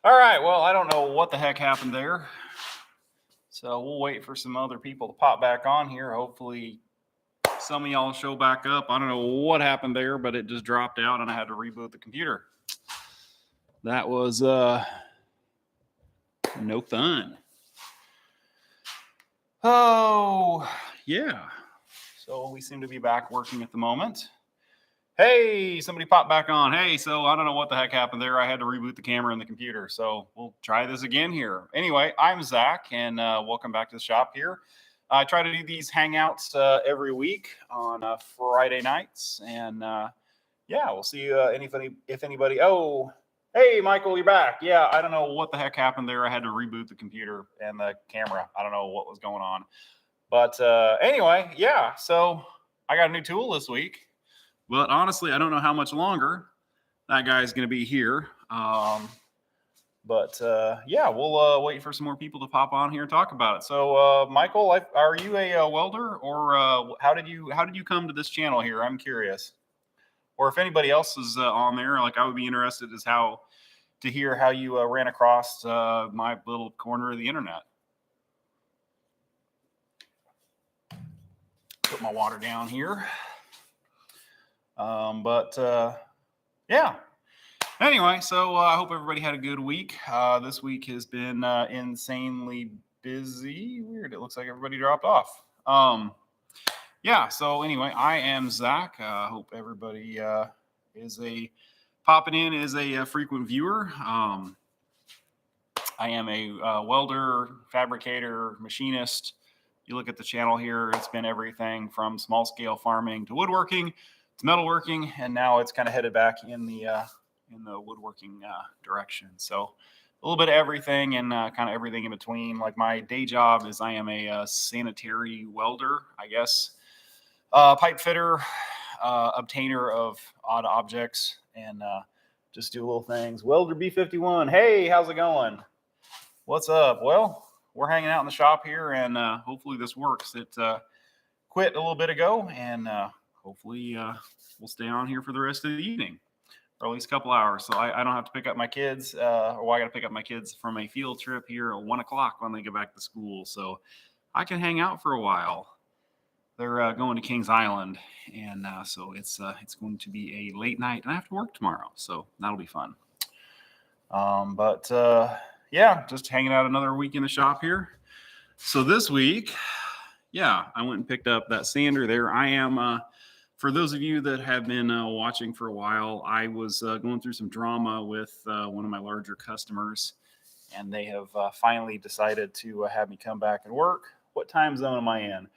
All right, well, I don't know what the heck happened there. So we'll wait for some other people to pop back on here. Hopefully some of y'all show back up. I don't know what happened there, but it just dropped out and I had to reboot the computer. That was no fun. Oh, yeah. So we seem to be back working at the moment. Hey, somebody popped back on. Hey, so I don't know what the heck happened there. I had to reboot the camera and the computer. So we'll try this again here. Anyway, I'm Zach, and welcome back to the shop here. I try to do these hangouts every week on Friday nights. And yeah, we'll see if anybody. Oh, hey, Michael, you're back. Yeah, I don't know what the heck happened there. I had to reboot the computer and the camera. I don't know what was going on. But anyway, yeah, so I got a new tool this week. But honestly, I don't know how much longer that guy's going to be here. But yeah, we'll wait for some more people to pop on here and talk about it. So, Michael, are you a welder, or how did you come to this channel here? I'm curious. Or if anybody else is on there, like I would be interested as to hear how you ran across my little corner of the internet. Put my water down here. Yeah. Anyway, so I hope everybody had a good week. This week has been insanely busy. Weird. It looks like everybody dropped off. Yeah. So anyway, I am Zach. Hope everybody is popping in as a frequent viewer. I am a welder, fabricator, machinist. You look at the channel here, it's been everything from small scale farming to woodworking to metalworking, and now it's kind of headed back in the woodworking direction. So a little bit of everything and kind of everything in between. Like my day job is I am a sanitary welder, I guess, pipe fitter, obtainer of odd objects, and just do little things. Welder B51. Hey, how's it going? What's up? Well, we're hanging out in the shop here, and hopefully this works. It quit a little bit ago, and hopefully we'll stay on here for the rest of the evening, or at least a couple hours. So I don't have to pick up my kids, or I got to pick up my kids from a field trip here at 1 o'clock when they get back to school. So I can hang out for a while. They're going to Kings Island, and so it's going to be a late night, and I have to work tomorrow, so that'll be fun. Yeah, just hanging out another week in the shop here. So this week, yeah, I went and picked up that sander there. I am, for those of you that have been watching for a while, I was going through some drama with one of my larger customers, and they have finally decided to have me come back and work. What time zone am I in?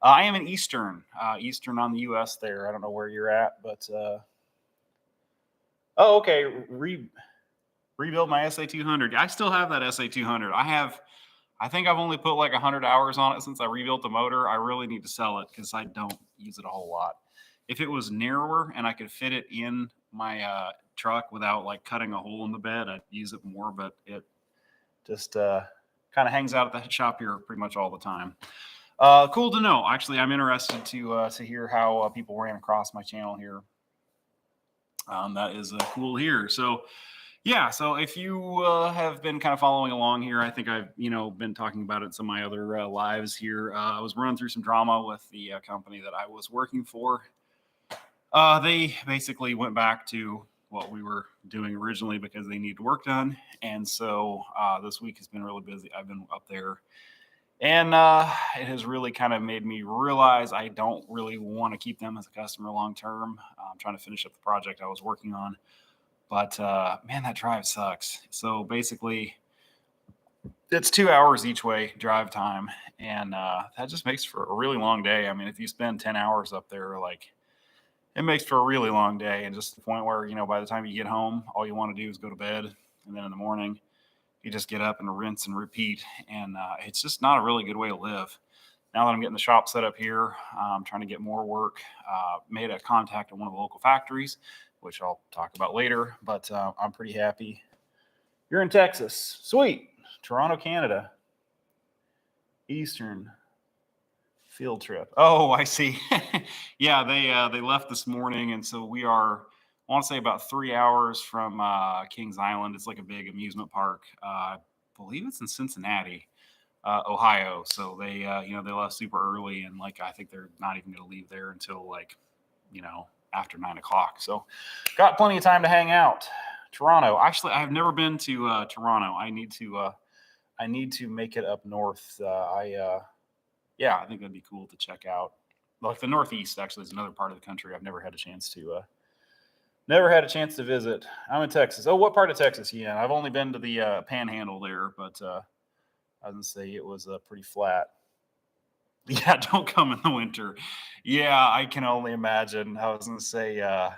I am in Eastern on the U.S. there. I don't know where you're at, but oh, okay. Rebuild my SA200. I still have that SA200. I think I've only put like 100 hours on it since I rebuilt the motor. I really need to sell it because I don't use it a whole lot. If it was narrower and I could fit it in my truck without like cutting a hole in the bed, I'd use it more, but it just kind of hangs out at the shop here pretty much all the time. Cool to know. Actually, I'm interested to hear how people ran across my channel here. That is cool here. So yeah, so if you have been kind of following along here, I think I've been talking about it in some of my other lives here. I was running through some drama with the company that I was working for. They basically went back to what we were doing originally because they needed work done, and so this week has been really busy. I've been up there, and it has really kind of made me realize I don't really want to keep them as a customer long term. I'm trying to finish up the project I was working on. But man, that drive sucks. So basically, it's 2 hours each way drive time, and that just makes for a really long day. I mean, if you spend 10 hours up there, like it makes for a really long day, and just the point where by the time you get home, all you want to do is go to bed, and then in the morning, you just get up and rinse and repeat, and it's just not a really good way to live. Now that I'm getting the shop set up here, I'm trying to get more work. Made a contact at one of the local factories, which I'll talk about later, but I'm pretty happy. You're in Texas. Sweet. Toronto, Canada. Eastern field trip. Oh, I see. Yeah, they left this morning, and so we are I want to say about 3 hours from Kings Island. It's like a big amusement park. I believe it's in Cincinnati, Ohio. So they, they left super early, and like I think they're not even going to leave there until like, after 9 o'clock. So got plenty of time to hang out. Toronto. Actually, I've never been to Toronto. I need to make it up north. I think that'd be cool to check out. Like the Northeast actually is another part of the country I've never had a chance to visit. I'm in Texas. Oh, what part of Texas? Yeah, I've only been to the Panhandle there, but I was gonna say it was pretty flat. Yeah, don't come in the winter. Yeah, I can only imagine. I was gonna say, yeah,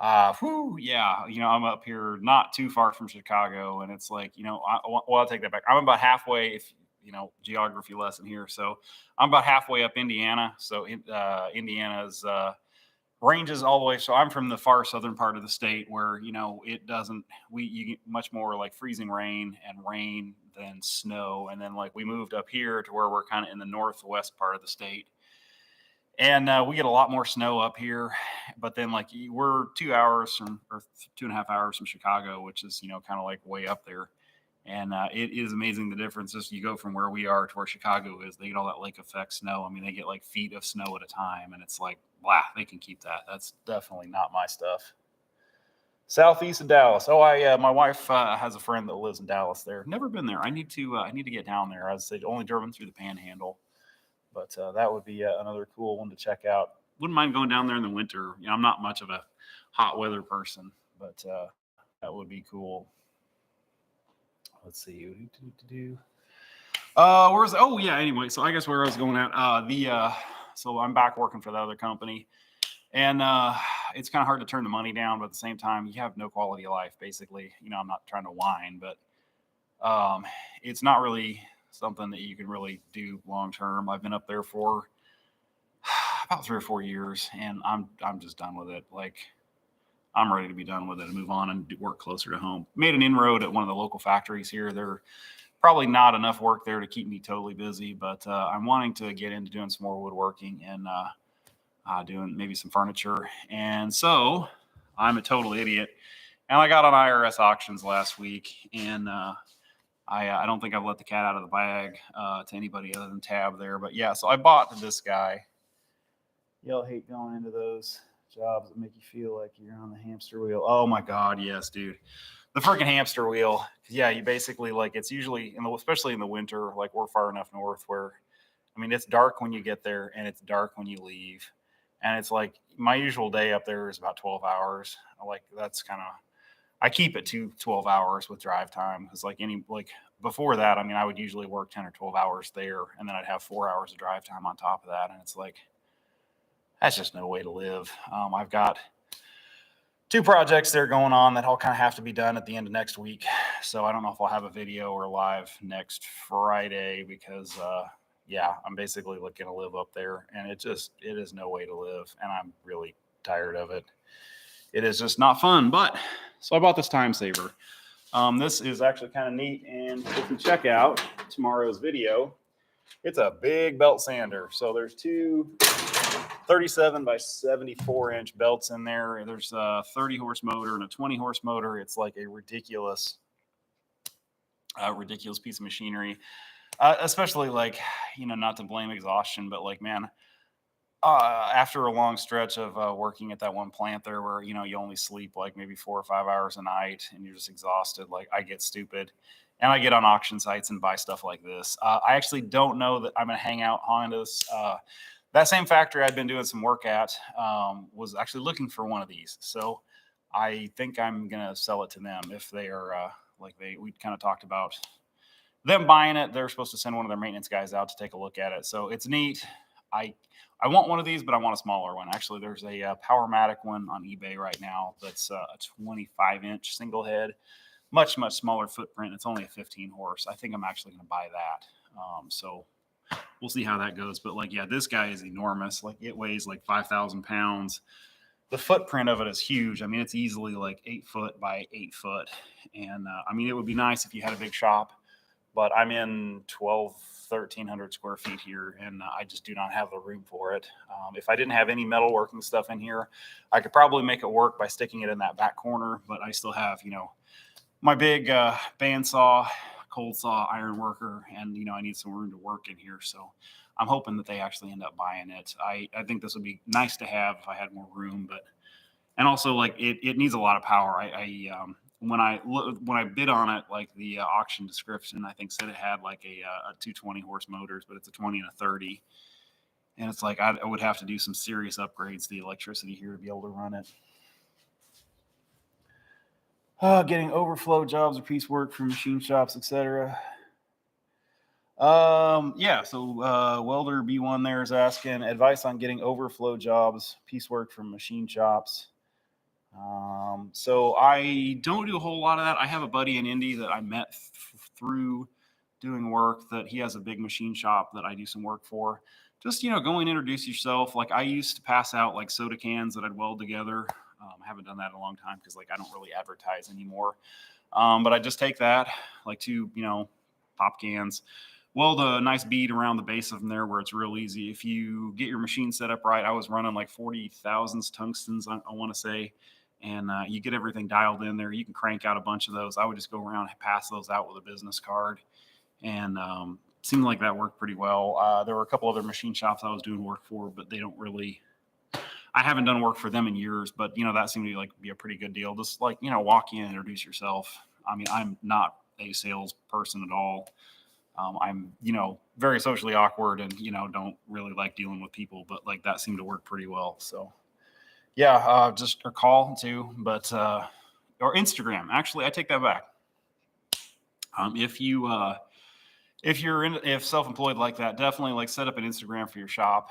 I'm up here not too far from Chicago, and it's like, I'll take that back. I'm about halfway, if geography lesson here. So I'm about halfway up Indiana. So Indiana's ranges all the way. So I'm from the far southern part of the state where, it doesn't, you get much more like freezing rain than snow. And then like we moved up here to where we're kind of in the northwest part of the state. And we get a lot more snow up here, but then like we're 2 hours from, or 2.5 hours from Chicago, which is, kind of like way up there. And it is amazing the difference. Just you go from where we are to where Chicago is, they get all that lake effect snow. I mean, they get like feet of snow at a time, and it's like, wow, they can keep that. That's definitely not my stuff. Southeast of Dallas. Oh, my wife has a friend that lives in Dallas. There, never been there. I need to get down there. As I said, only driven through the Panhandle, but that would be another cool one to check out. Wouldn't mind going down there in the winter. I'm not much of a hot weather person, but that would be cool. Let's see. Where's? Oh yeah. Anyway, so I guess where I was going at. So I'm back working for the other company, and it's kind of hard to turn the money down, but at the same time, you have no quality of life. Basically, I'm not trying to whine, but it's not really something that you can really do long term. I've been up there for about 3 or 4 years, and I'm just done with it. Like, I'm ready to be done with it and move on and work closer to home. Made an inroad at one of the local factories here. There probably not enough work there to keep me totally busy, but I'm wanting to get into doing some more woodworking and doing maybe some furniture. And so I'm a total idiot. And I got on IRS auctions last week, and I don't think I've let the cat out of the bag to anybody other than Tab there. But yeah, so I bought this guy. Y'all hate going into those jobs that make you feel like you're on the hamster wheel. Oh my God, yes, dude. The freaking hamster wheel. Yeah, you basically like, it's usually, especially in the winter, like we're far enough north where, it's dark when you get there and it's dark when you leave. And it's like my usual day up there is about 12 hours. Like that's kind of, I keep it to 12 hours with drive time. Because before that, I would usually work 10 or 12 hours there, and then I'd have 4 hours of drive time on top of that. And it's like, that's just no way to live. I've got 2 projects that are going on that all kind of have to be done at the end of next week. So I don't know if I'll have a video or live next Friday because, I'm basically looking to live up there, and it is no way to live. And I'm really tired of it. It is just not fun. But so I bought this time saver. This is actually kind of neat. And if you check out tomorrow's video, it's a big belt sander. So there's 2 37 by 74 inch belts in there. There's a 30 horse motor and a 20 horse motor. It's like a ridiculous piece of machinery, especially like, not to blame exhaustion, but like, man, after a long stretch of working at that one plant there where, you only sleep like maybe 4 or 5 hours a night and you're just exhausted. Like I get stupid and I get on auction sites and buy stuff like this. I actually don't know that I'm going to hang out on this. That same factory I'd been doing some work at was actually looking for one of these. So I think I'm going to sell it to them if they are we kind of talked about them buying it. They're supposed to send one of their maintenance guys out to take a look at it. So it's neat. I want one of these, but I want a smaller one. Actually, there's a Powermatic one on eBay right now that's a 25-inch single head, much, much smaller footprint. It's only a 15 horse. I think I'm actually going to buy that. So we'll see how that goes. But this guy is enormous. Like it weighs like 5,000 pounds. The footprint of it is huge. It's easily like 8 foot by 8 foot. And it would be nice if you had a big shop but I'm in 1,300 square feet here, and I just do not have the room for it. If I didn't have any metalworking stuff in here, I could probably make it work by sticking it in that back corner, but I still have, my big bandsaw, cold saw, iron worker, and, I need some room to work in here. So I'm hoping that they actually end up buying it. I think this would be nice to have if I had more room, and also like it needs a lot of power. When I bid on it, like the auction description, I think said it had like a 220 horse motors, but it's a 20 and a 30. And it's like, I would have to do some serious upgrades to the electricity here to be able to run it. Getting overflow jobs or piecework from machine shops, etc. Yeah, so welder B1 there is asking advice on getting overflow jobs, piecework from machine shops. So I don't do a whole lot of that. I have a buddy in Indy that I met through doing work, that he has a big machine shop that I do some work for. Just, go and introduce yourself. Like I used to pass out like soda cans that I'd weld together. I haven't done that in a long time because like I don't really advertise anymore. But I just take that, like two, pop cans, weld a nice bead around the base of them there where it's real easy. If you get your machine set up right, I was running like 40 thousandths tungstens, I want to say. And you get everything dialed in there. You can crank out a bunch of those. I would just go around and pass those out with a business card. And seemed like that worked pretty well. There were a couple other machine shops I was doing work for, but they don't really, I haven't done work for them in years, but that seemed to be a pretty good deal. Just like, walk in, introduce yourself. I mean, I'm not a sales person at all. I'm, very socially awkward and, don't really like dealing with people, but like that seemed to work pretty well. So yeah, just or call too, but or Instagram. Actually, I take that back. If self-employed like that, definitely like set up an Instagram for your shop.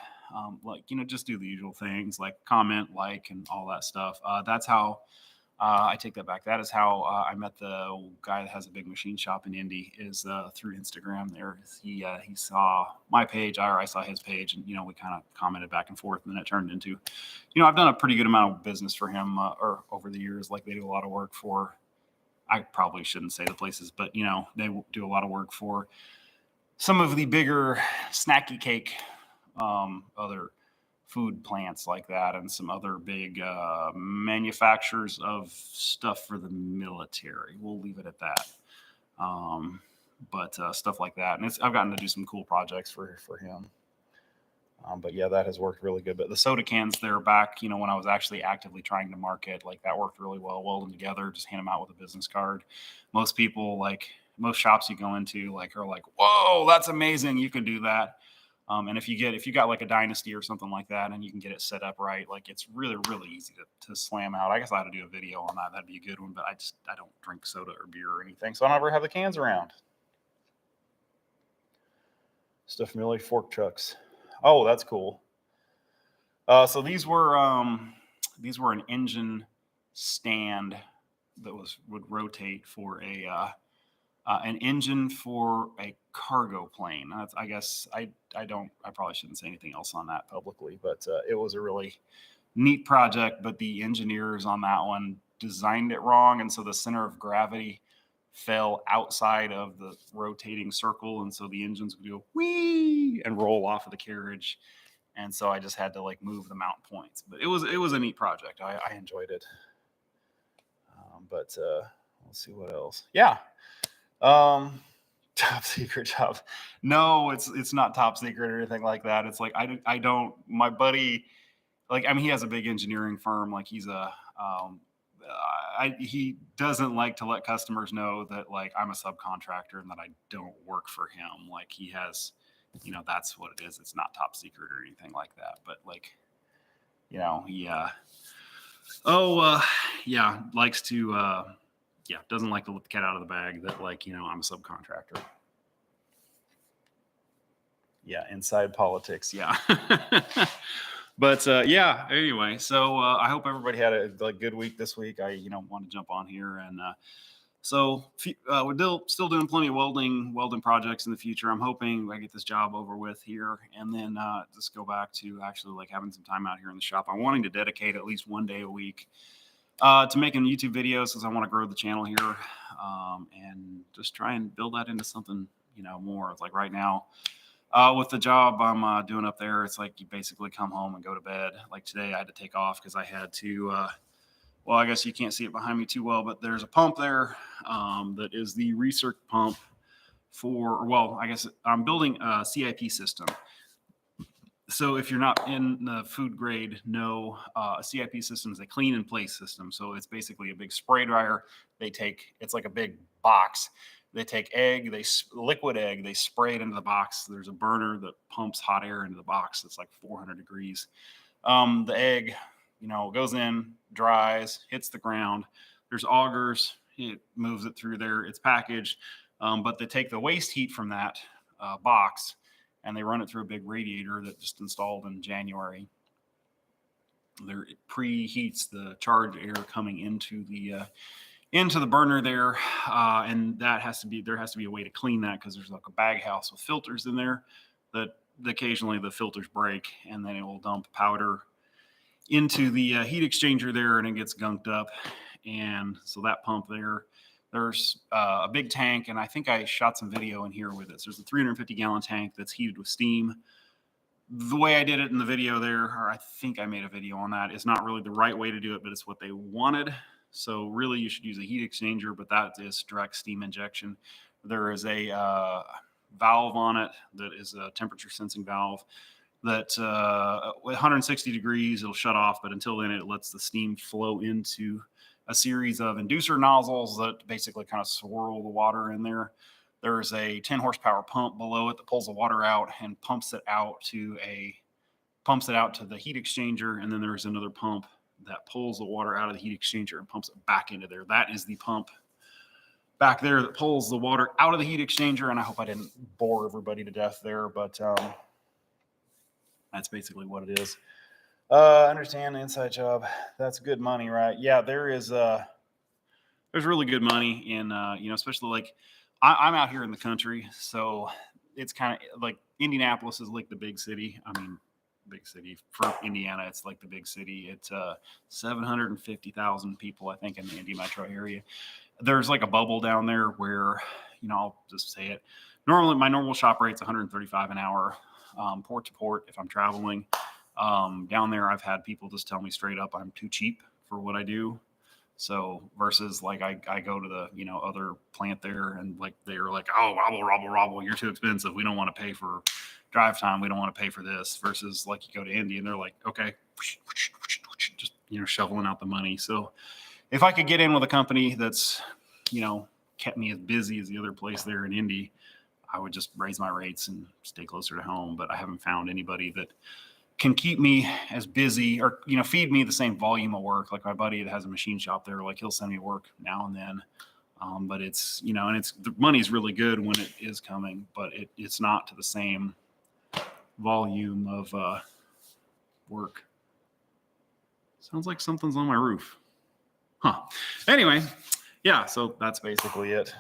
Just do the usual things like comment, like, and all that stuff. That's how I take that back. That is how I met the guy that has a big machine shop in Indy, is through Instagram. There, he saw my page, I saw his page, and we kind of commented back and forth, and then it turned into, I've done a pretty good amount of business for him or over the years. Like they do a lot of work for, I probably shouldn't say the places, but they do a lot of work for some of the bigger snacky cake, other food plants like that, and some other big manufacturers of stuff for the military. We'll leave it at that. But stuff like that. And I've gotten to do some cool projects for him. But yeah, that has worked really good. But the soda cans there back, when I was actually actively trying to market, like that worked really well. Weld them together, just hand them out with a business card. Most people, like most shops you go into, like are like, whoa, that's amazing. You can do that. And if you got like a Dynasty or something like that, and you can get it set up right, like it's really, really easy to slam out. I guess I ought to do a video on that. That'd be a good one, but I don't drink soda or beer or anything, so I don't ever have the cans around. Stuff familiar, fork trucks. Oh, that's cool. So these were an engine stand that would rotate for an engine for a cargo plane. I guess I probably shouldn't say anything else on that publicly, but it was a really neat project. But the engineers on that one designed it wrong, and so the center of gravity fell outside of the rotating circle, and so the engines would go whee and roll off of the carriage. And so I just had to like move the mount points. But it was a neat project. I enjoyed it. But let's see what else. Yeah. Top secret job. No, it's not top secret or anything like that. It's like I don't, my buddy, like, I mean, he has a big engineering firm. Like he's he doesn't like to let customers know that like I'm a subcontractor and that I don't work for him. Like he has, that's what it is. It's not top secret or anything like that. But like, he likes to doesn't like to let the cat out of the bag that like, I'm a subcontractor. Yeah, inside politics. Yeah. But anyway, so I hope everybody had a good week this week. I want to jump on here, and so we're still doing plenty of welding projects in the future. I'm hoping I get this job over with here, and then just go back to actually like having some time out here in the shop. I'm wanting to dedicate at least one day a week to making YouTube videos because I want to grow the channel here, and just try and build that into something, more. It's like right now, with the job I'm doing up there, it's like you basically come home and go to bed. Like today, I had to take off because I had to. Well, I guess you can't see it behind me too well, but there's a pump there that is the recirc pump for. Well, I guess I'm building a CIP system. So if you're not in the food grade, no, a CIP system is a clean in place system. So it's basically a big spray dryer. It's like a big box. They take liquid egg, they spray it into the box. There's a burner that pumps hot air into the box. It's like 400 degrees. The egg, goes in, dries, hits the ground. There's augers. It moves it through there. It's packaged. But they take the waste heat from that box and they run it through a big radiator that just installed in January. It preheats the charged air coming into the burner there, and there has to be a way to clean that because there's like a bag house with filters in there that occasionally the filters break, and then it will dump powder into the heat exchanger there, and it gets gunked up. And so that pump there's a big tank, and I think I shot some video in here with it. So there's a 350-gallon tank that's heated with steam. The way I did it in the video there, or I think I made a video on that, is not really the right way to do it, but it's what they wanted. So really you should use a heat exchanger, but that is direct steam injection. There is a valve on it that is a temperature sensing valve that at 160 degrees, it'll shut off, but until then it lets the steam flow into a series of inducer nozzles that basically kind of swirl the water in there. There's a 10 horsepower pump below it that pulls the water out and pumps it out to the heat exchanger. And then there's another pump that pulls the water out of the heat exchanger and pumps it back into there. That is the pump back there that pulls the water out of the heat exchanger. And I hope I didn't bore everybody to death there, but that's basically what it is. Understand the inside job. That's good money, right? Yeah, there's really good money in, especially like I'm out here in the country. So it's kind of like Indianapolis is like the big city. I mean, big city for Indiana. It's like the big city. It's 750,000 people, I think, in the Indy metro area. There's like a bubble down there where, I'll just say it. Normally, my normal shop rate's $135 an hour, port to port if I'm traveling. Down there, I've had people just tell me straight up I'm too cheap for what I do. So versus like I go to the other plant there and like they're like, oh, robble, you're too expensive. We don't want to pay for drive time. We don't want to pay for this. Versus like you go to Indy and they're like, okay, just shoveling out the money. So if I could get in with a company that's kept me as busy as the other place there in Indy, I would just raise my rates and stay closer to home. But I haven't found anybody that can keep me as busy or, feed me the same volume of work. Like my buddy that has a machine shop there, like he'll send me work now and then. But it's, and the money's really good when it is coming, but it's not to the same volume of work. Sounds like something's on my roof. Huh. Anyway, yeah, so that's basically it.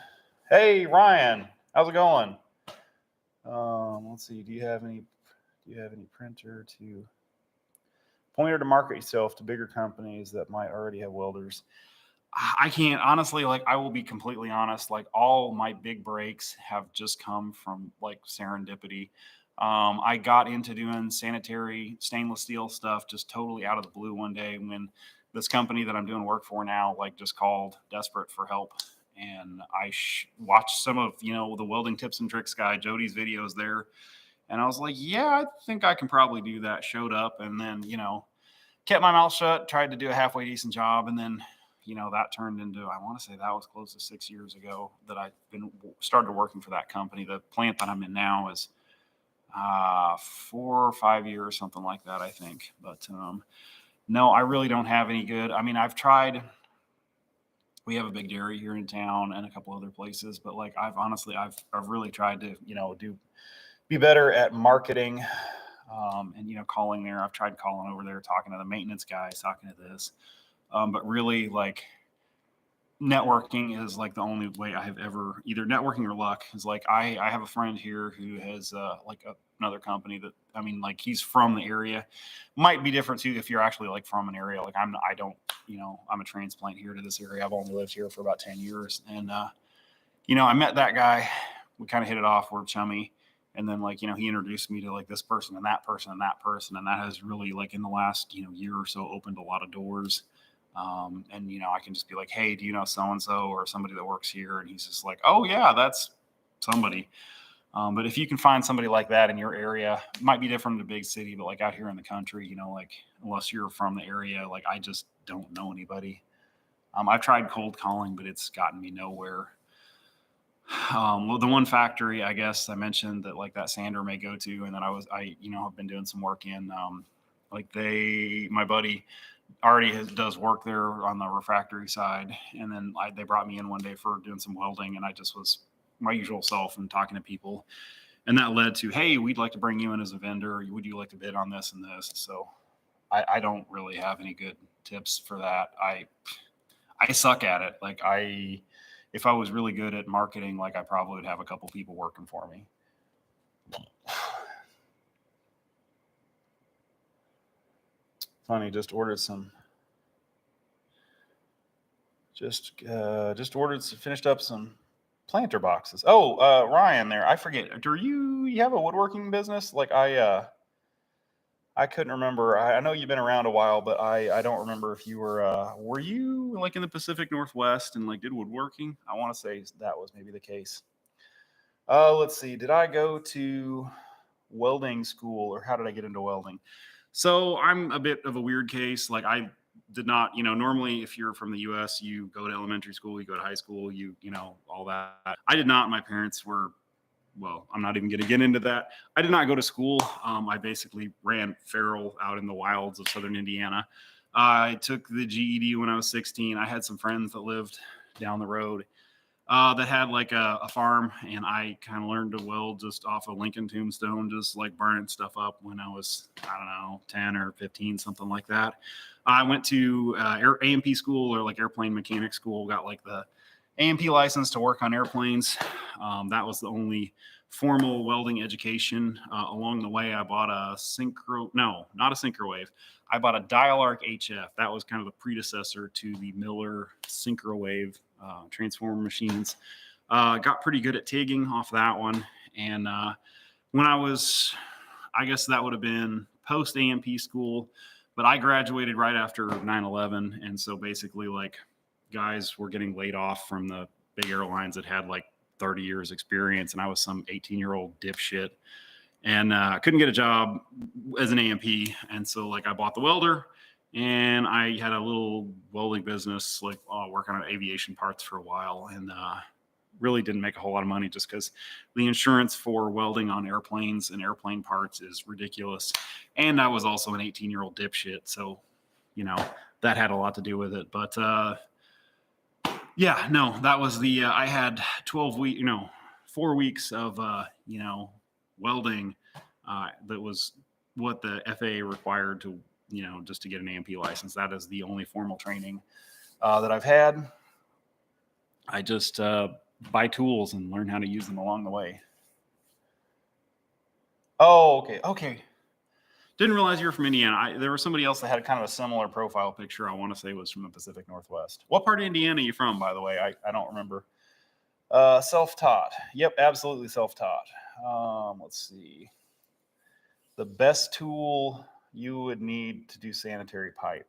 Hey, Ryan, how's it going? Let's see. Do you have any printer to pointer to market yourself to bigger companies that might already have welders? I can't honestly, like, I will be completely honest. Like all my big breaks have just come from like serendipity. I got into doing sanitary stainless steel stuff just totally out of the blue one day when this company that I'm doing work for now, like just called desperate for help. And I watched some of, the welding tips and tricks guy, Jody's videos there. And I was like, yeah, I think I can probably do that. Showed up and then, kept my mouth shut, tried to do a halfway decent job. And then, that turned into, I want to say that was close to 6 years ago that I've started working for that company. The plant that I'm in now is 4 or 5 years, something like that, I think. But no, I really don't have any good. I mean, I've tried. We have a big dairy here in town and a couple other places, but like I've really tried to, be better at marketing and, calling there. I've tried calling over there, talking to the maintenance guys, talking to this. But really like networking is like the only way I have ever either networking or luck is like, I have a friend here who has like another company that, I mean, like he's from the area. Might be different too if you're actually like from an area. Like I don't, I'm a transplant here to this area. I've only lived here for about 10 years. And, I met that guy. We kind of hit it off. We're chummy. And then like, he introduced me to like this person and that person and that person. And that has really like in the last, year or so opened a lot of doors. And, I can just be like, hey, do you know so-and-so or somebody that works here? And he's just like, oh yeah, that's somebody. But if you can find somebody like that in your area, it might be different in a big city, but like out here in the country, like unless you're from the area, like I just don't know anybody. I've tried cold calling, but it's gotten me nowhere. Well, the one factory, I guess I mentioned that like that sander may go to, and then I have been doing some work in, my buddy already does work there on the refractory side. And then they brought me in one day for doing some welding, and I just was my usual self and talking to people. And that led to, hey, we'd like to bring you in as a vendor. Would you like to bid on this and this? So I don't really have any good tips for that. I suck at it. Like if I was really good at marketing, like I probably would have a couple people working for me. Funny, finished up some planter boxes. Oh, Ryan there. I forget. Do you have a woodworking business? Like I couldn't remember. I know you've been around a while, but I don't remember if you were you like in the Pacific Northwest and like did woodworking? I want to say that was maybe the case. Let's see. Did I go to welding school or how did I get into welding? So I'm a bit of a weird case. Like I did not, normally if you're from the US, you go to elementary school, you go to high school, all that. I did not. My parents were, well, I'm not even going to get into that. I did not go to school. I basically ran feral out in the wilds of Southern Indiana. I took the GED when I was 16. I had some friends that lived down the road that had like a farm, and I kind of learned to weld just off a Lincoln tombstone, just like burning stuff up when I was, I don't know, 10 or 15, something like that. I went to A&P school or like airplane mechanic school, got like the A&P license to work on airplanes. That was the only formal welding education. Along the way, I bought not a Syncrowave. I bought a Dial-Arc HF. That was kind of the predecessor to the Miller Syncrowave transformer machines. Got pretty good at TIGging off that one. And when I guess that would have been post A&P school, but I graduated right after 9/11. And so basically like guys were getting laid off from the big airlines that had like 30 years experience. And I was some 18-year-old dipshit and couldn't get a job as an A&P. And so like I bought the welder and I had a little welding business, like working on aviation parts for a while, and really didn't make a whole lot of money just because the insurance for welding on airplanes and airplane parts is ridiculous. And I was also an 18-year-old dipshit. So, that had a lot to do with it. But yeah, no, that was I had 4 weeks of, welding. That was what the FAA required to, just to get an A&P license. That is the only formal training that I've had. I just buy tools and learn how to use them along the way. Oh, okay. Didn't realize you were from Indiana. There was somebody else that had kind of a similar profile picture. I want to say was from the Pacific Northwest. What part of Indiana are you from, by the way? I don't remember. Self-taught. Yep, absolutely self-taught. Let's see. The best tool you would need to do sanitary pipe.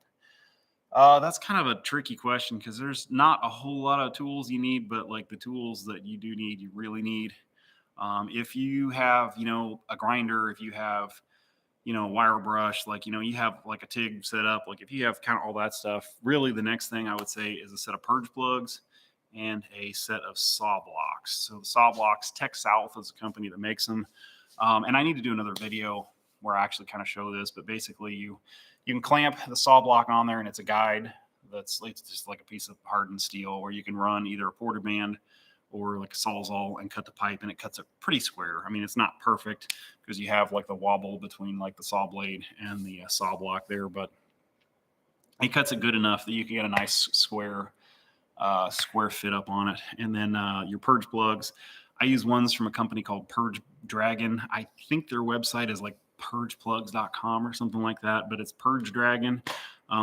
That's kind of a tricky question because there's not a whole lot of tools you need, but like the tools that you do need, you really need. If you have, a grinder, if you have, wire brush, like, you have like a TIG set up, like if you have kind of all that stuff, really the next thing I would say is a set of purge plugs and a set of saw blocks. So the saw blocks, Tech South is a company that makes them. And I need to do another video where I actually kind of show this, but basically you can clamp the saw block on there and it's a guide it's just like a piece of hardened steel where you can run either a porter band or like a sawzall and cut the pipe, and it cuts it pretty square. I mean, it's not perfect because you have like the wobble between like the saw blade and the saw block there, but it cuts it good enough that you can get a nice square fit up on it. And then your purge plugs. I use ones from a company called Purge Dragon. I think their website is like purgeplugs.com or something like that, but it's Purge Dragon.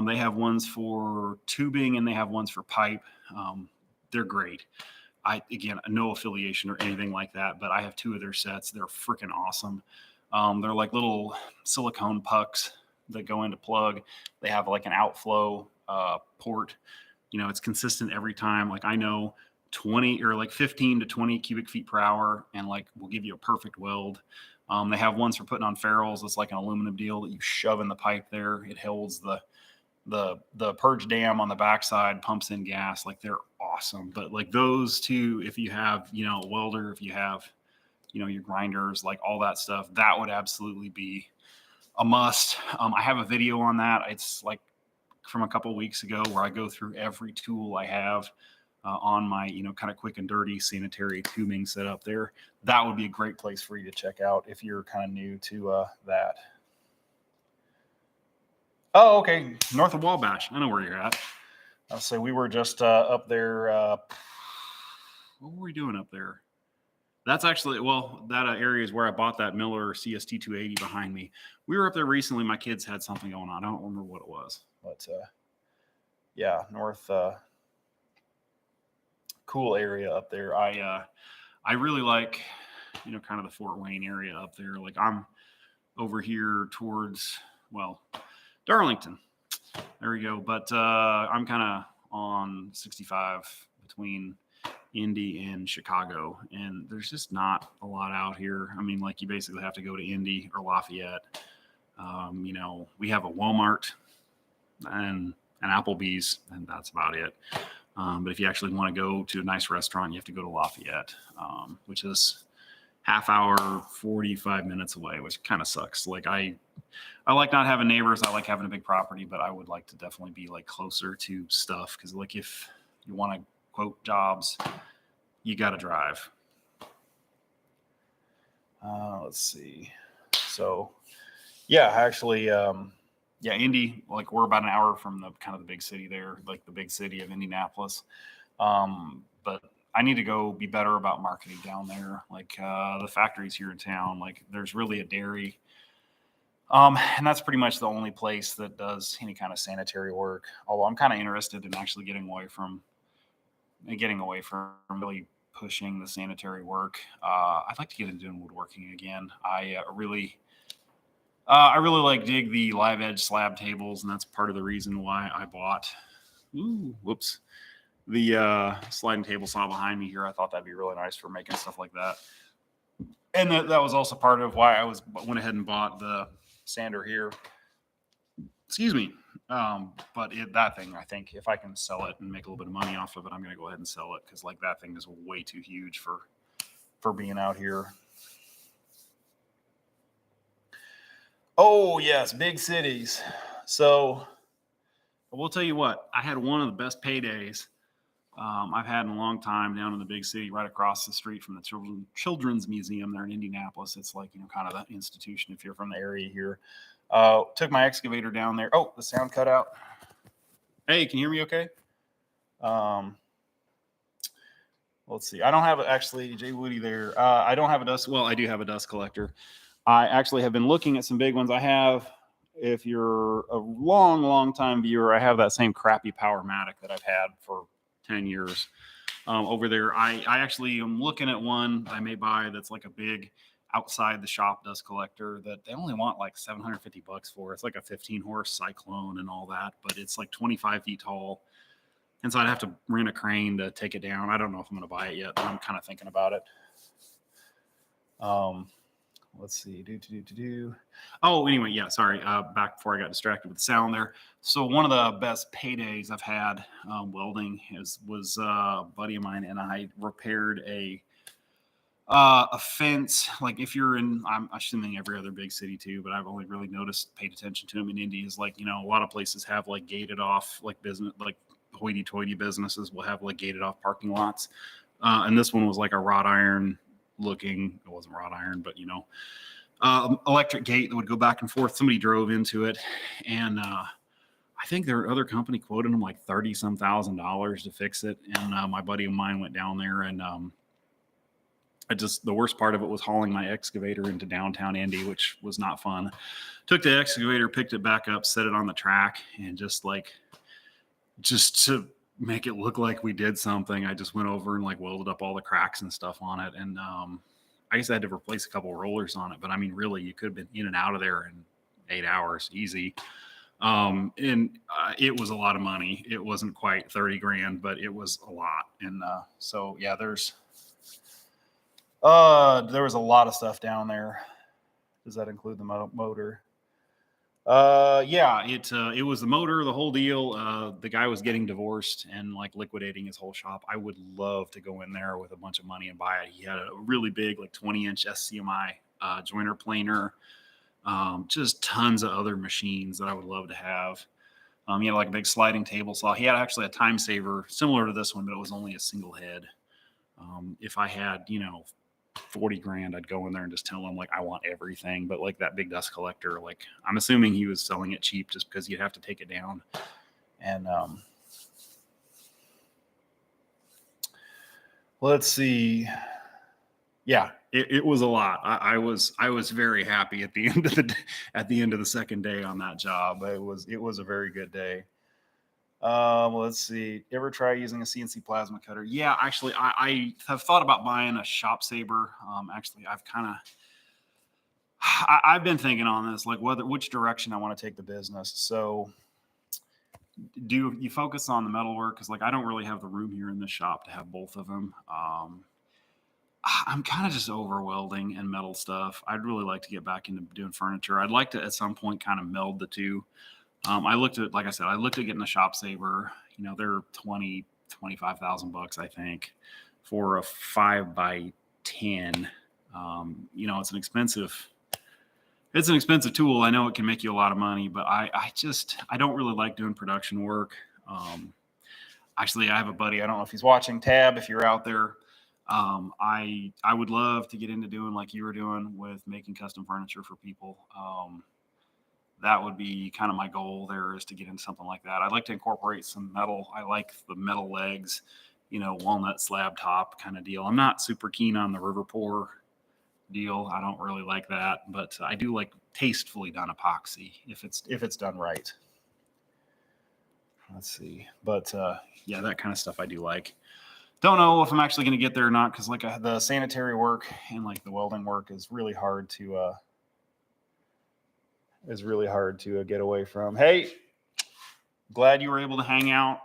They have ones for tubing and they have ones for pipe. They're great. Again, no affiliation or anything like that, but I have 2 of their sets. They're freaking awesome. They're like little silicone pucks that go into plug. They have like an outflow port. It's consistent every time. Like I know 20 or like 15 to 20 cubic feet per hour, and like will give you a perfect weld. They have ones for putting on ferrules. It's like an aluminum deal that you shove in the pipe there. It holds the purge dam on the backside, pumps in gas. Like they're awesome. But like those 2, if you have, a welder, if you have, your grinders, like all that stuff, that would absolutely be a must. I have a video on that. It's like from a couple of weeks ago where I go through every tool I have on my, kind of quick and dirty sanitary tubing setup there. That would be a great place for you to check out if you're kind of new to that. Oh, okay. North of Wabash. I know where you're at. So we were just up there. What were we doing up there? That's actually, that area is where I bought that Miller CST 280 behind me. We were up there recently. My kids had something going on. I don't remember what it was, but yeah, north, cool area up there. I really like, kind of the Fort Wayne area up there. Like I'm over here towards, Darlington. There we go. But I'm kind of on 65 between Indy and Chicago, and there's just not a lot out here. I mean, like you basically have to go to Indy or Lafayette. We have a Walmart and an Applebee's, and that's about it. But if you actually want to go to a nice restaurant, you have to go to Lafayette, which is half hour, 45 minutes away, which kind of sucks. Like I like not having neighbors. I like having a big property, but I would like to definitely be like closer to stuff. Cause like if you want to quote jobs, you got to drive. Let's see. So yeah, actually, Indy, like we're about an hour from the kind of the big city there, like the big city of Indianapolis. But I need to go be better about marketing down there. Like the factories here in town, like there's really a dairy. And that's pretty much the only place that does any kind of sanitary work. Although I'm kind of interested in actually getting away from really pushing the sanitary work. I'd like to get into doing woodworking again. I really like dig the live edge slab tables, and that's part of the reason why I bought. The sliding table saw behind me here. I thought that'd be really nice for making stuff like that. And that was also part of why I went ahead and bought the sander here. Excuse me. But that thing, I think if I can sell it and make a little bit of money off of it, I'm going to go ahead and sell it. Cause like that thing is way too huge for being out here. Oh yes. Big cities. So I will tell you what, I had one of the best paydays I've had in a long time down in the big city, right across the street from the Children's Museum there in Indianapolis. It's like, kind of the institution if you're from the area here. Took my excavator down there. Oh, the sound cut out. Hey, can you hear me okay? Let's see. I don't have actually Jay Woody there. I don't have a dust. Well, I do have a dust collector. I actually have been looking at some big ones. I have, if you're a long time viewer, I have that same crappy Powermatic that I've had for 10 years over there. I actually am looking at one I may buy that's like a big outside the shop dust collector that they only want like $750 for. It's like a 15 horse Cyclone and all that, but it's like 25 feet tall. And so I'd have to rent a crane to take it down. I don't know if I'm going to buy it yet, but I'm kind of thinking about it. Let's see. Oh, anyway, yeah, sorry. Back before I got distracted with the sound there. So one of the best paydays I've had welding was a buddy of mine, and I repaired a fence. Like if you're in, I'm assuming every other big city too, but I've only really paid attention to them in Indy. Is like, a lot of places have like gated off, like business, like hoity-toity businesses will have like gated off parking lots. And this one was like a wrought iron looking, it wasn't wrought iron, but electric gate that would go back and forth. Somebody drove into it, and I think their other company quoted them like $30,000 to fix it. And my buddy of mine went down there and the worst part of it was hauling my excavator into downtown Indy, which was not fun. Took the excavator, picked it back up, set it on the track, and just to make it look like we did something, I just went over and like welded up all the cracks and stuff on it. And I guess I had to replace a couple of rollers on it, but I mean, really, you could have been in and out of there in 8 hours, easy. It was a lot of money. It wasn't quite 30 grand, but it was a lot. And so yeah, there was a lot of stuff down there. Does that include the motor? Yeah, it was the motor, the whole deal. The guy was getting divorced and like liquidating his whole shop. I would love to go in there with a bunch of money and buy it. He had a really big, like 20-inch SCMI joiner planer. Just tons of other machines that I would love to have. He had like a big sliding table saw. He had actually a time saver similar to this one, but it was only a single head. If I had, 40 grand, I'd go in there and just tell him like I want everything. But like that big dust collector, like I'm assuming he was selling it cheap just because you'd have to take it down. And let's see. Yeah, it was a lot. I was very happy at the end of the second day on that job. It was a very good day. Let's see. Ever try using a CNC plasma cutter? Yeah, actually, I have thought about buying a shop saber. Actually, I've been thinking on this, like which direction I want to take the business. So, do you focus on the metal work? Because like I don't really have the room here in this shop to have both of them. I'm kind of just over welding and metal stuff. I'd really like to get back into doing furniture. I'd like to at some point kind of meld the two. Like I said, I looked at getting a shop saver. They're $25,000, I think, for a 5x10. It's an expensive tool. I know it can make you a lot of money, but I don't really like doing production work. Actually, I have a buddy. I don't know if he's watching. Tab, if you're out there. I would love to get into doing like you were doing with making custom furniture for people. That would be kind of my goal there, is to get into something like that. I'd like to incorporate some metal. I like the metal legs, walnut slab top kind of deal. I'm not super keen on the river pour deal. I don't really like that, but I do like tastefully done epoxy if it's done right. Let's see. But yeah, that kind of stuff I do like. Don't know if I'm actually going to get there or not, because like the sanitary work and like the welding work is really hard to get away from. Hey, glad you were able to hang out.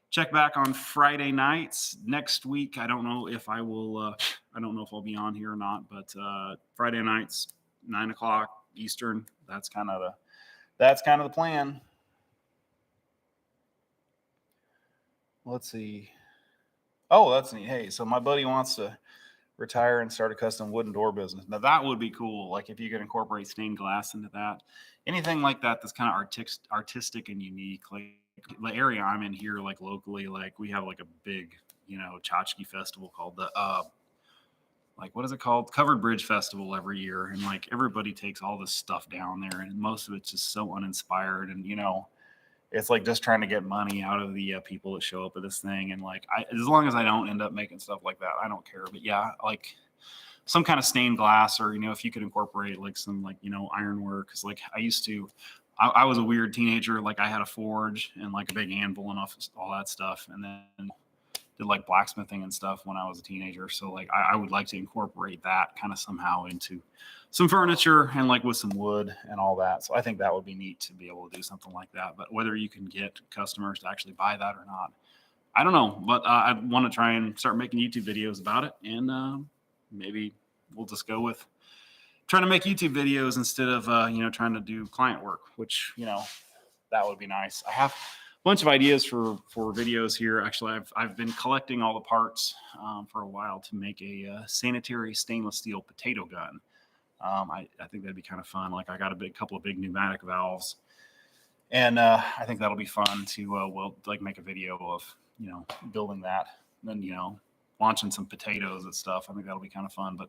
Check back on Friday nights next week. I don't know if I will. I don't know if I'll be on here or not, but Friday nights, 9:00 Eastern. That's kind of the plan. Let's see. Oh, that's neat. Hey, so my buddy wants to retire and start a custom wooden door business. Now that would be cool. Like if you could incorporate stained glass into that, anything like that that's kind of artistic and unique. Like the area I'm in here, like locally, like we have like a big, tchotchke festival called the like what is it called? Covered Bridge Festival every year, and like everybody takes all this stuff down there, and most of it's just so uninspired, and it's like just trying to get money out of the people that show up at this thing. And like, as long as I don't end up making stuff like that, I don't care. But yeah, like some kind of stained glass, or, if you could incorporate like some like, ironwork. Cause like I was a weird teenager. Like I had a forge and like a big anvil and all that stuff. And then did like blacksmithing and stuff when I was a teenager. So like, I would like to incorporate that kind of somehow into some furniture and like with some wood and all that. So I think that would be neat to be able to do something like that. But whether you can get customers to actually buy that or not, I don't know. But I want to try and start making YouTube videos about it. And maybe we'll just go with trying to make YouTube videos instead of, trying to do client work, which, that would be nice. I have a bunch of ideas for videos here. Actually, I've been collecting all the parts for a while to make a sanitary stainless steel potato gun. I think that'd be kind of fun. Like I got a couple of big pneumatic valves, and I think that'll be fun to make a video of building that, and then launching some potatoes and stuff. I think that'll be kind of fun. But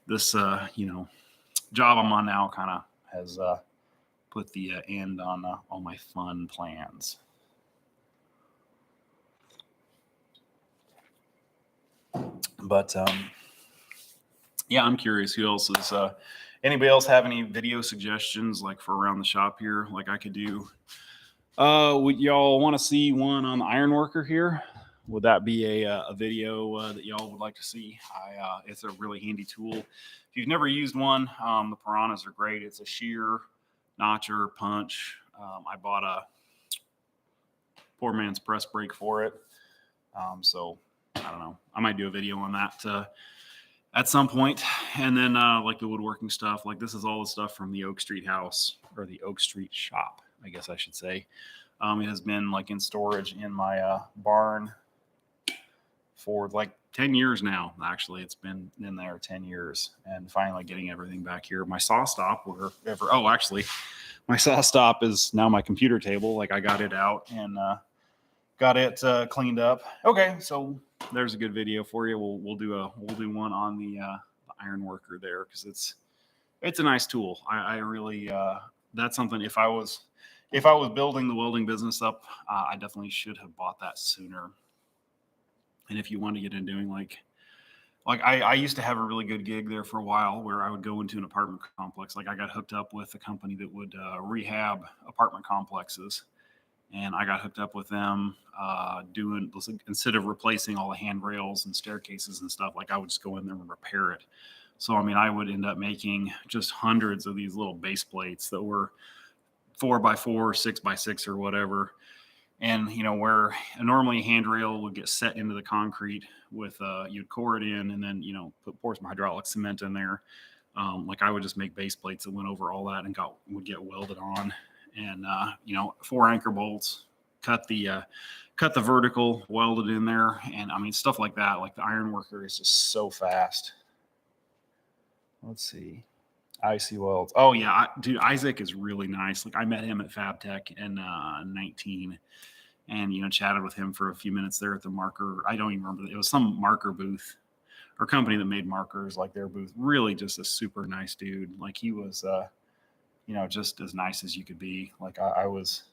this job I'm on now kind of has put the end on all my fun plans. But yeah, I'm curious who else is, anybody else have any video suggestions like for around the shop here? Like I could do, would y'all want to see one on the iron worker here? Would that be a video that y'all would like to see? It's a really handy tool. If you've never used one, the Piranhas are great. It's a shear, notcher, punch. I bought a poor man's press brake for it. So I don't know. I might do a video on that at some point. And then like the woodworking stuff, like this is all the stuff from the Oak Street house, or the Oak Street shop, I guess I should say. It has been like in storage in my barn for like 10 years now. Actually, it's been in there 10 years, and finally getting everything back here. My saw stop, actually, my saw stop is now my computer table. Like I got it out and got it cleaned up. Okay, so there's a good video for you. We'll do one on the iron worker there, because it's a nice tool. I really that's something. If I was building the welding business up, I definitely should have bought that sooner. And if you want to get into doing like I used to have a really good gig there for a while, where I would go into an apartment complex. Like I got hooked up with a company that would rehab apartment complexes. And I got hooked up with them doing, instead of replacing all the handrails and staircases and stuff, like I would just go in there and repair it. So, I mean, I would end up making just hundreds of these little base plates that were 4x4, 6x6 or whatever. And, you know, where normally a handrail would get set into the concrete with, you'd core it in and then, you know, pour some hydraulic cement in there. Like I would just make base plates that went over all that and would get welded on. And, you know, 4 anchor bolts, cut the vertical, welded in there. And I mean, stuff like that. Like the iron worker is just so fast. Let's see. Icy welds. Oh yeah. Dude, Isaac is really nice. Like I met him at FabTech in 19, and, you know, chatted with him for a few minutes there at the marker. I don't even remember. It was some marker booth or company that made markers, like their booth. Really just a super nice dude. Like he was, you know, just as nice as you could be. Like I was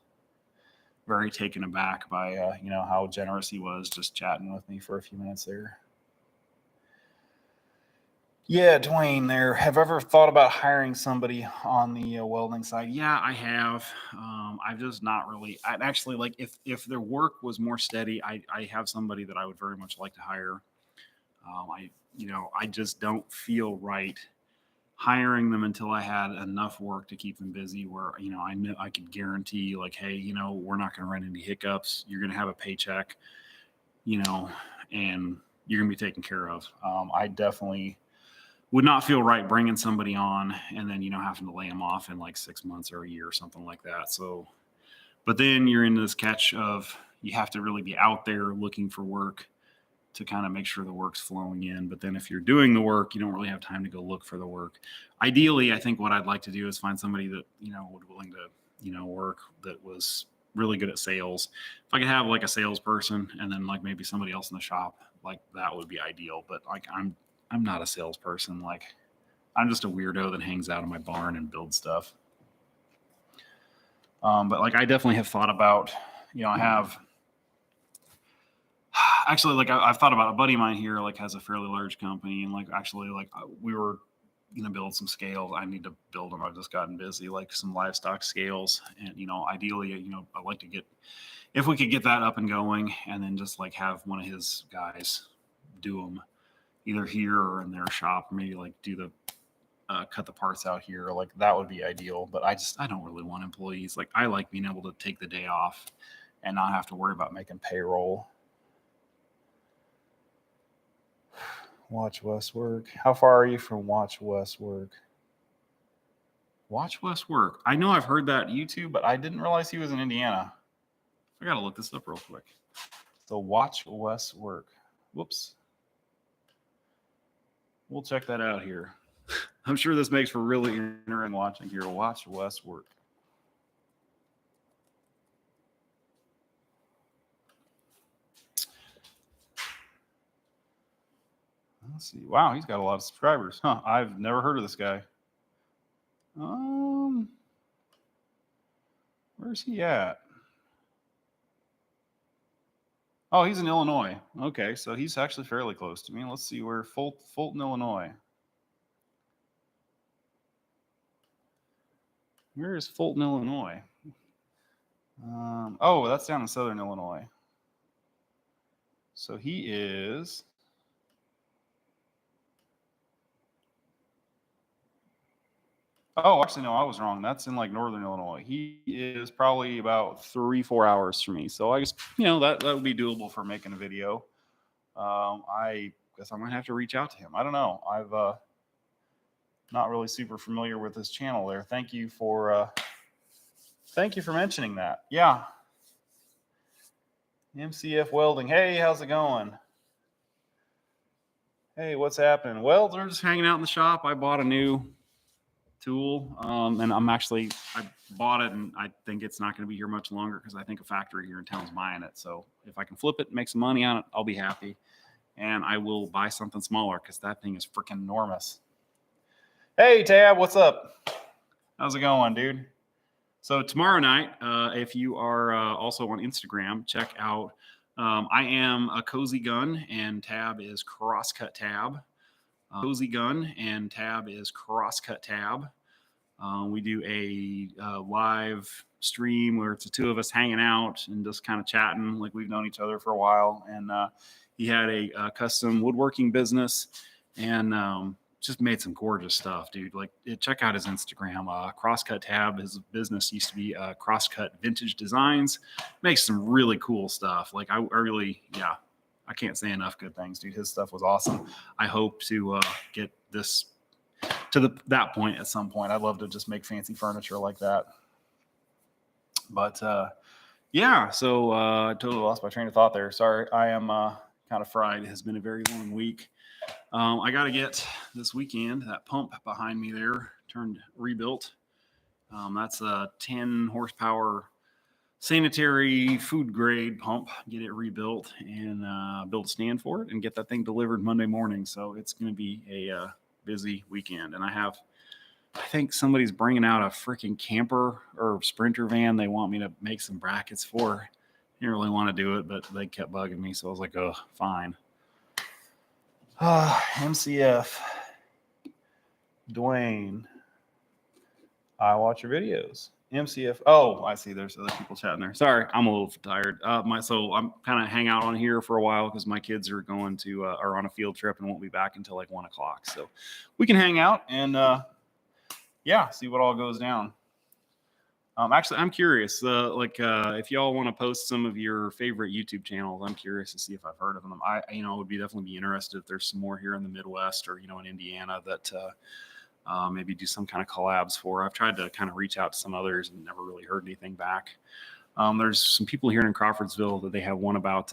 very taken aback by, you know, how generous he was just chatting with me for a few minutes there. Yeah, Dwayne there. Have I ever thought about hiring somebody on the welding side? Yeah, I have. I've just not really. I'd actually like, if their work was more steady, I have somebody that I would very much like to hire. I just don't feel right hiring them until I had enough work to keep them busy, where, you know, I knew I could guarantee, like, hey, you know, we're not going to run into hiccups. You're going to have a paycheck, you know, and you're going to be taken care of. I definitely would not feel right bringing somebody on and then, you know, having to lay them off in like 6 months or a year or something like that. So, but then you're in this catch of, you have to really be out there looking for work to kind of make sure the work's flowing in. But then if you're doing the work, you don't really have time to go look for the work. Ideally, I think what I'd like to do is find somebody that, you know, would willing to, you know, work, that was really good at sales. If I could have like a salesperson and then like maybe somebody else in the shop, like that would be ideal. But like I'm not a salesperson. Like I'm just a weirdo that hangs out in my barn and builds stuff. But like I definitely have thought about, you know, I have actually, like I've thought about, a buddy of mine here, like has a fairly large company, and like actually like we were gonna build some scales. I need to build them. I've just gotten busy, like some livestock scales, and, you know, ideally, you know, I'd like to get, if we could get that up and going, and then just like have one of his guys do them either here or in their shop, or maybe like do the cut the parts out here. Like that would be ideal. But I don't really want employees. Like I like being able to take the day off and not have to worry about making payroll. Watch West work. How far are you from Watch West work? Watch West work. I know I've heard that YouTube, but I didn't realize he was in Indiana. I gotta look this up real quick. So Watch West work. Whoops. We'll check that out here. I'm sure this makes for really interesting watching here. Watch West work. Let's see. Wow, he's got a lot of subscribers. Huh. I've never heard of this guy. Where's he at? Oh, he's in Illinois. Okay, so he's actually fairly close to me. Let's see where Fulton, Illinois. Where is Fulton, Illinois? Oh, that's down in Southern Illinois. So he is. Oh, actually, no, I was wrong. That's in like Northern Illinois. He is probably about 3-4 hours from me. So I guess, that would be doable for making a video. I guess I'm going to have to reach out to him. I don't know. I've not really super familiar with his channel there. Thank you for mentioning that. Yeah. MCF Welding. Hey, how's it going? Hey, what's happening? Well, they're just hanging out in the shop. I bought a new tool, and I bought it, and I think it's not going to be here much longer because I think a factory here in town's buying it. So if I can flip it and make some money on it, I'll be happy. And I will buy something smaller because that thing is freaking enormous. Hey, Tab, what's up? How's it going, dude? So tomorrow night, if you are also on Instagram, check out I Am a Cozy Gun, and Tab is Crosscut Tab. Cozy Gun, and Tab is Crosscut Tab. We do a live stream where it's the two of us hanging out and just kind of chatting like we've known each other for a while. And he had a custom woodworking business, and just made some gorgeous stuff, dude. Like, check out his Instagram. Crosscut Tab, his business used to be Crosscut Vintage Designs. Makes some really cool stuff. Like, I really, yeah, I can't say enough good things, dude. His stuff was awesome. I hope to get this to that point at some point. I'd love to just make fancy furniture like that. But yeah, so I totally lost my train of thought there. Sorry, I am kind of fried. It has been a very long week. I got to get this weekend that pump behind me there rebuilt. That's a 10 horsepower sanitary food grade pump. Get it rebuilt and build a stand for it and get that thing delivered Monday morning. So it's going to be a busy weekend. And I think somebody's bringing out a freaking camper or sprinter van they want me to make some brackets for. I didn't really want to do it, but they kept bugging me. So I was like, oh, fine. MCF. Dwayne. I watch your videos. MCF. Oh, I see. There's other people chatting there. Sorry, I'm a little tired. So I'm kind of hang out on here for a while because my kids are going to are on a field trip and won't be back until like 1 o'clock. So we can hang out and see what all goes down. Actually, I'm curious. If y'all want to post some of your favorite YouTube channels, I'm curious to see if I've heard of them. I would definitely be interested if there's some more here in the Midwest or in Indiana that maybe do some kind of collabs for. I've tried to kind of reach out to some others and never really heard anything back. There's some people here in Crawfordsville that they have one about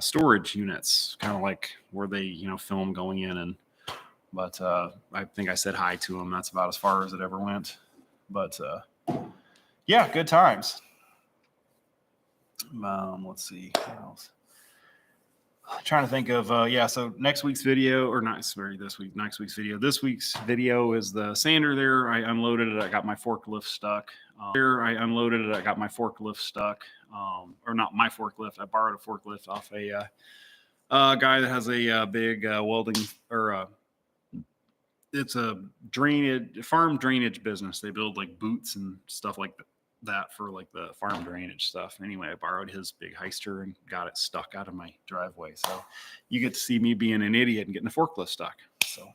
storage units, kind of like where they film going in but I think I said hi to them. That's about as far as it ever went. But yeah, good times. Let's see what else. I'm trying to think of so next week's video, or not next week's video. This week's video is the sander there. I unloaded it. I got my forklift stuck. Or not my forklift. I borrowed a forklift off a guy that has a big welding it's a farm drainage business. They build like boots and stuff like that for like the farm drainage stuff. Anyway, I borrowed his big heister and got it stuck out of my driveway. So you get to see me being an idiot and getting a forklift stuck. So,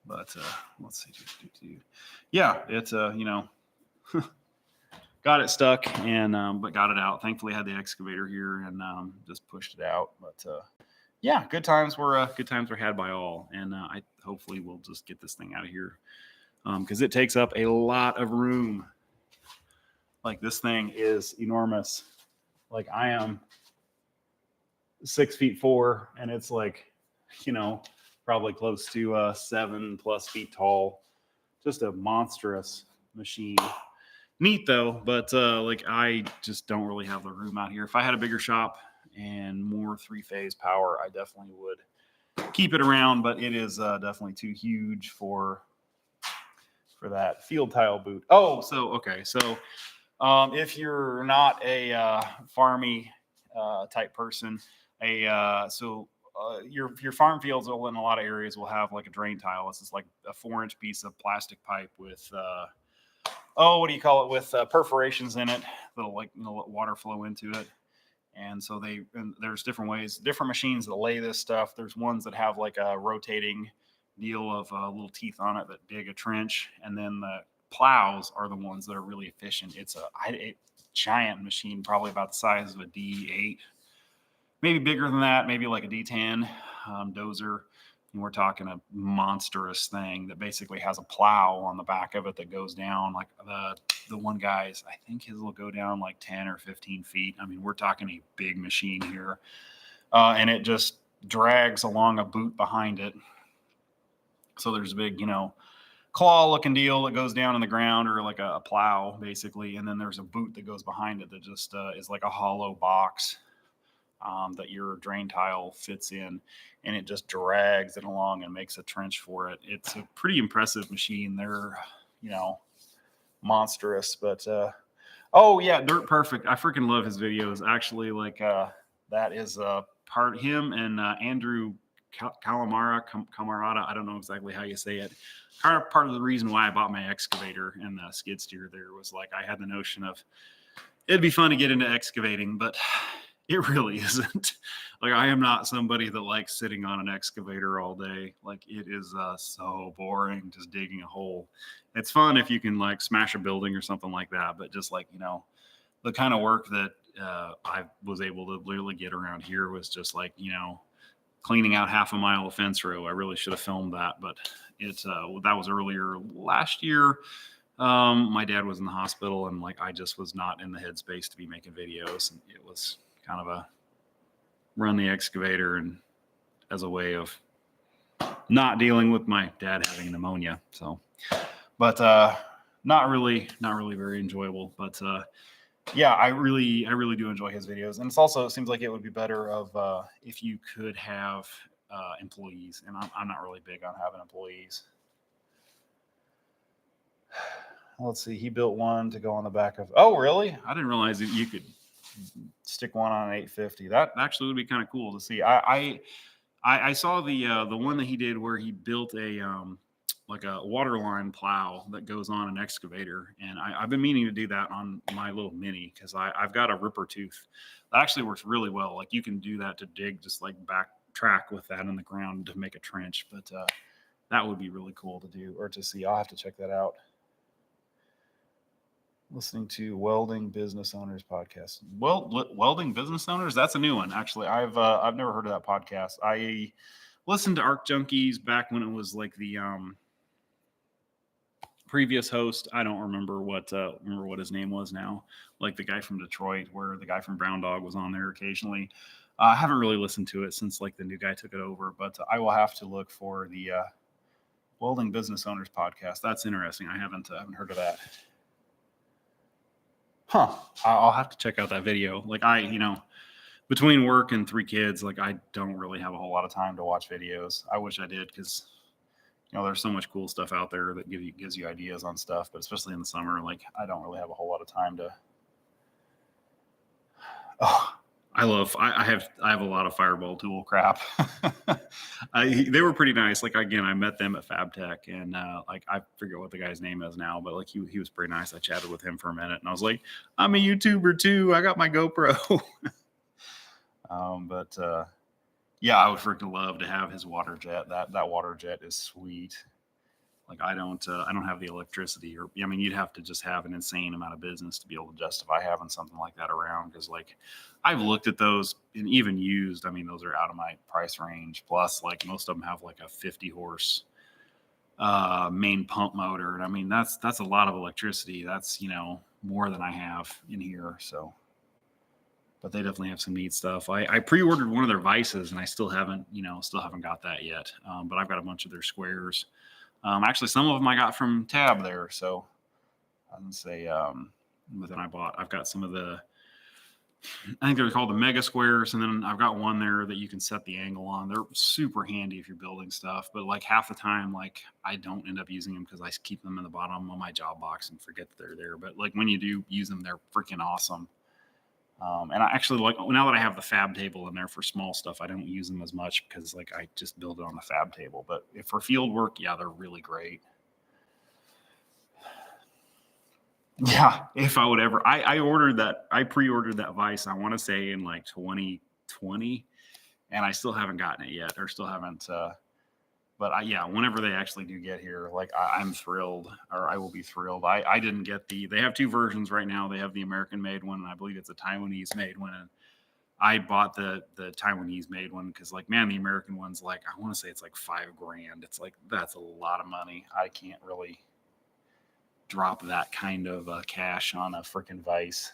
but let's see. Yeah, it's got it stuck and but got it out. Thankfully, I had the excavator here and just pushed it out. But yeah, good times were had by all, and I hopefully we'll just get this thing out of here because it takes up a lot of room. Like, this thing is enormous. Like, I am 6'4", and it's like, probably close to 7+ feet tall. Just a monstrous machine. Neat though, but I just don't really have the room out here. If I had a bigger shop and more 3-phase power, I definitely would keep it around, but it is definitely too huge for that field tile boot. Oh, so if you're not a farmy type person, so your farm fields will, in a lot of areas, will have like a drain tile. It's just like a 4-inch piece of plastic pipe with what do you call it, with perforations in it that'll, like, let water flow into it. And so there's different ways, different machines that lay this stuff. There's ones that have like a rotating deal of little teeth on it that dig a trench, and then the plows are the ones that are really efficient. It's a giant machine, probably about the size of a D8, maybe bigger than that, maybe like a D10 dozer. And we're talking a monstrous thing that basically has a plow on the back of it that goes down. Like the one guy's, I think his will go down like 10 or 15 feet. I mean, we're talking a big machine here. And it just drags along a boot behind it. So there's a big, claw looking deal that goes down in the ground, or like a plow basically. And then there's a boot that goes behind it that just is like a hollow box that your drain tile fits in, and it just drags it along and makes a trench for it. It's a pretty impressive machine. They're, monstrous, but oh yeah, Dirt Perfect. I freaking love his videos. Actually, like that is part him and Andrew Camarada. I don't know exactly how you say it. Part of the reason why I bought my excavator and the skid steer there was like I had the notion of it'd be fun to get into excavating, but it really isn't. Like, I am not somebody that likes sitting on an excavator all day. Like, it is so boring just digging a hole. It's fun if you can like smash a building or something like that, but just like, the kind of work that I was able to literally get around here was just like, cleaning out half a mile of fence row. I really should have filmed that, but that was earlier last year. My dad was in the hospital, and like I just was not in the headspace to be making videos, and it was kind of a run the excavator and as a way of not dealing with my dad having pneumonia. So, but not really very enjoyable. But yeah, I really do enjoy his videos, and it seems like it would be better of if you could have employees, and I'm not really big on having employees. Let's see, he built one to go on the back of. Oh, really? I didn't realize that you could stick one on an 850. That actually would be kind of cool to see. I saw the one that he did where he built a like a water line plow that goes on an excavator, and I've been meaning to do that on my little Mini because I've got a ripper tooth that actually works really well. Like, you can do that to dig, just like backtrack with that in the ground to make a trench. But that would be really cool to do or to see. I'll have to check that out. Listening to Welding Business Owners podcast. Well, Welding Business Owners, that's a new one. Actually, I've never heard of that podcast. I listened to Arc Junkies back when it was like the previous host. I don't remember what his name was now. Like the guy from Detroit, where the guy from Brown Dog was on there occasionally. I haven't really listened to it since like the new guy took it over, but I will have to look for the Welding Business Owners podcast. That's interesting. I haven't heard of that. I'll have to check out that video. Like, between work and 3 kids, like I don't really have a whole lot of time to watch videos. I wish I did, because there's so much cool stuff out there that gives you ideas on stuff, but especially in the summer, like I don't really have a whole lot of time to. Oh, I have a lot of Fireball tool crap. They were pretty nice. Like, again, I met them at FabTech, and like I forget what the guy's name is now, but like he was pretty nice. I chatted with him for a minute, and I was like, I'm a YouTuber too. I got my GoPro. But yeah, I would freaking love to have his water jet. That water jet is sweet. Like, I don't have the electricity, or you'd have to just have an insane amount of business to be able to justify having something like that around. Because like I've looked at those, and even used, those are out of my price range. Plus, like most of them have like a 50 horse main pump motor, and that's a lot of electricity. That's more than I have in here. So, but they definitely have some neat stuff. I pre-ordered one of their vices, and I still haven't got that yet. But I've got a bunch of their squares. Actually, some of them I got from Tab there. So I didn't say, but then I've got some of I think they're called the Mega Squares. And then I've got one there that you can set the angle on. They're super handy if you're building stuff, but like half the time, like I don't end up using them because I keep them in the bottom of my job box and forget that they're there. But like when you do use them, they're freaking awesome. And I actually like, now that I have the fab table in there for small stuff, I don't use them as much because like I just build it on the fab table. But if for field work, yeah, they're really great. Yeah, if I would ever, I ordered that, I pre-ordered that vise, I want to say in like 2020, and I still haven't gotten it yet, or still haven't. But yeah, whenever they actually do get here, like I'm thrilled, or I will be thrilled. I didn't get they have two versions right now. They have the American made one, and I believe it's a Taiwanese made one. And I bought the Taiwanese made one because, like, man, the American one's like, I want to say it's like $5,000. It's like, that's a lot of money. I can't really drop that kind of cash on a freaking vise.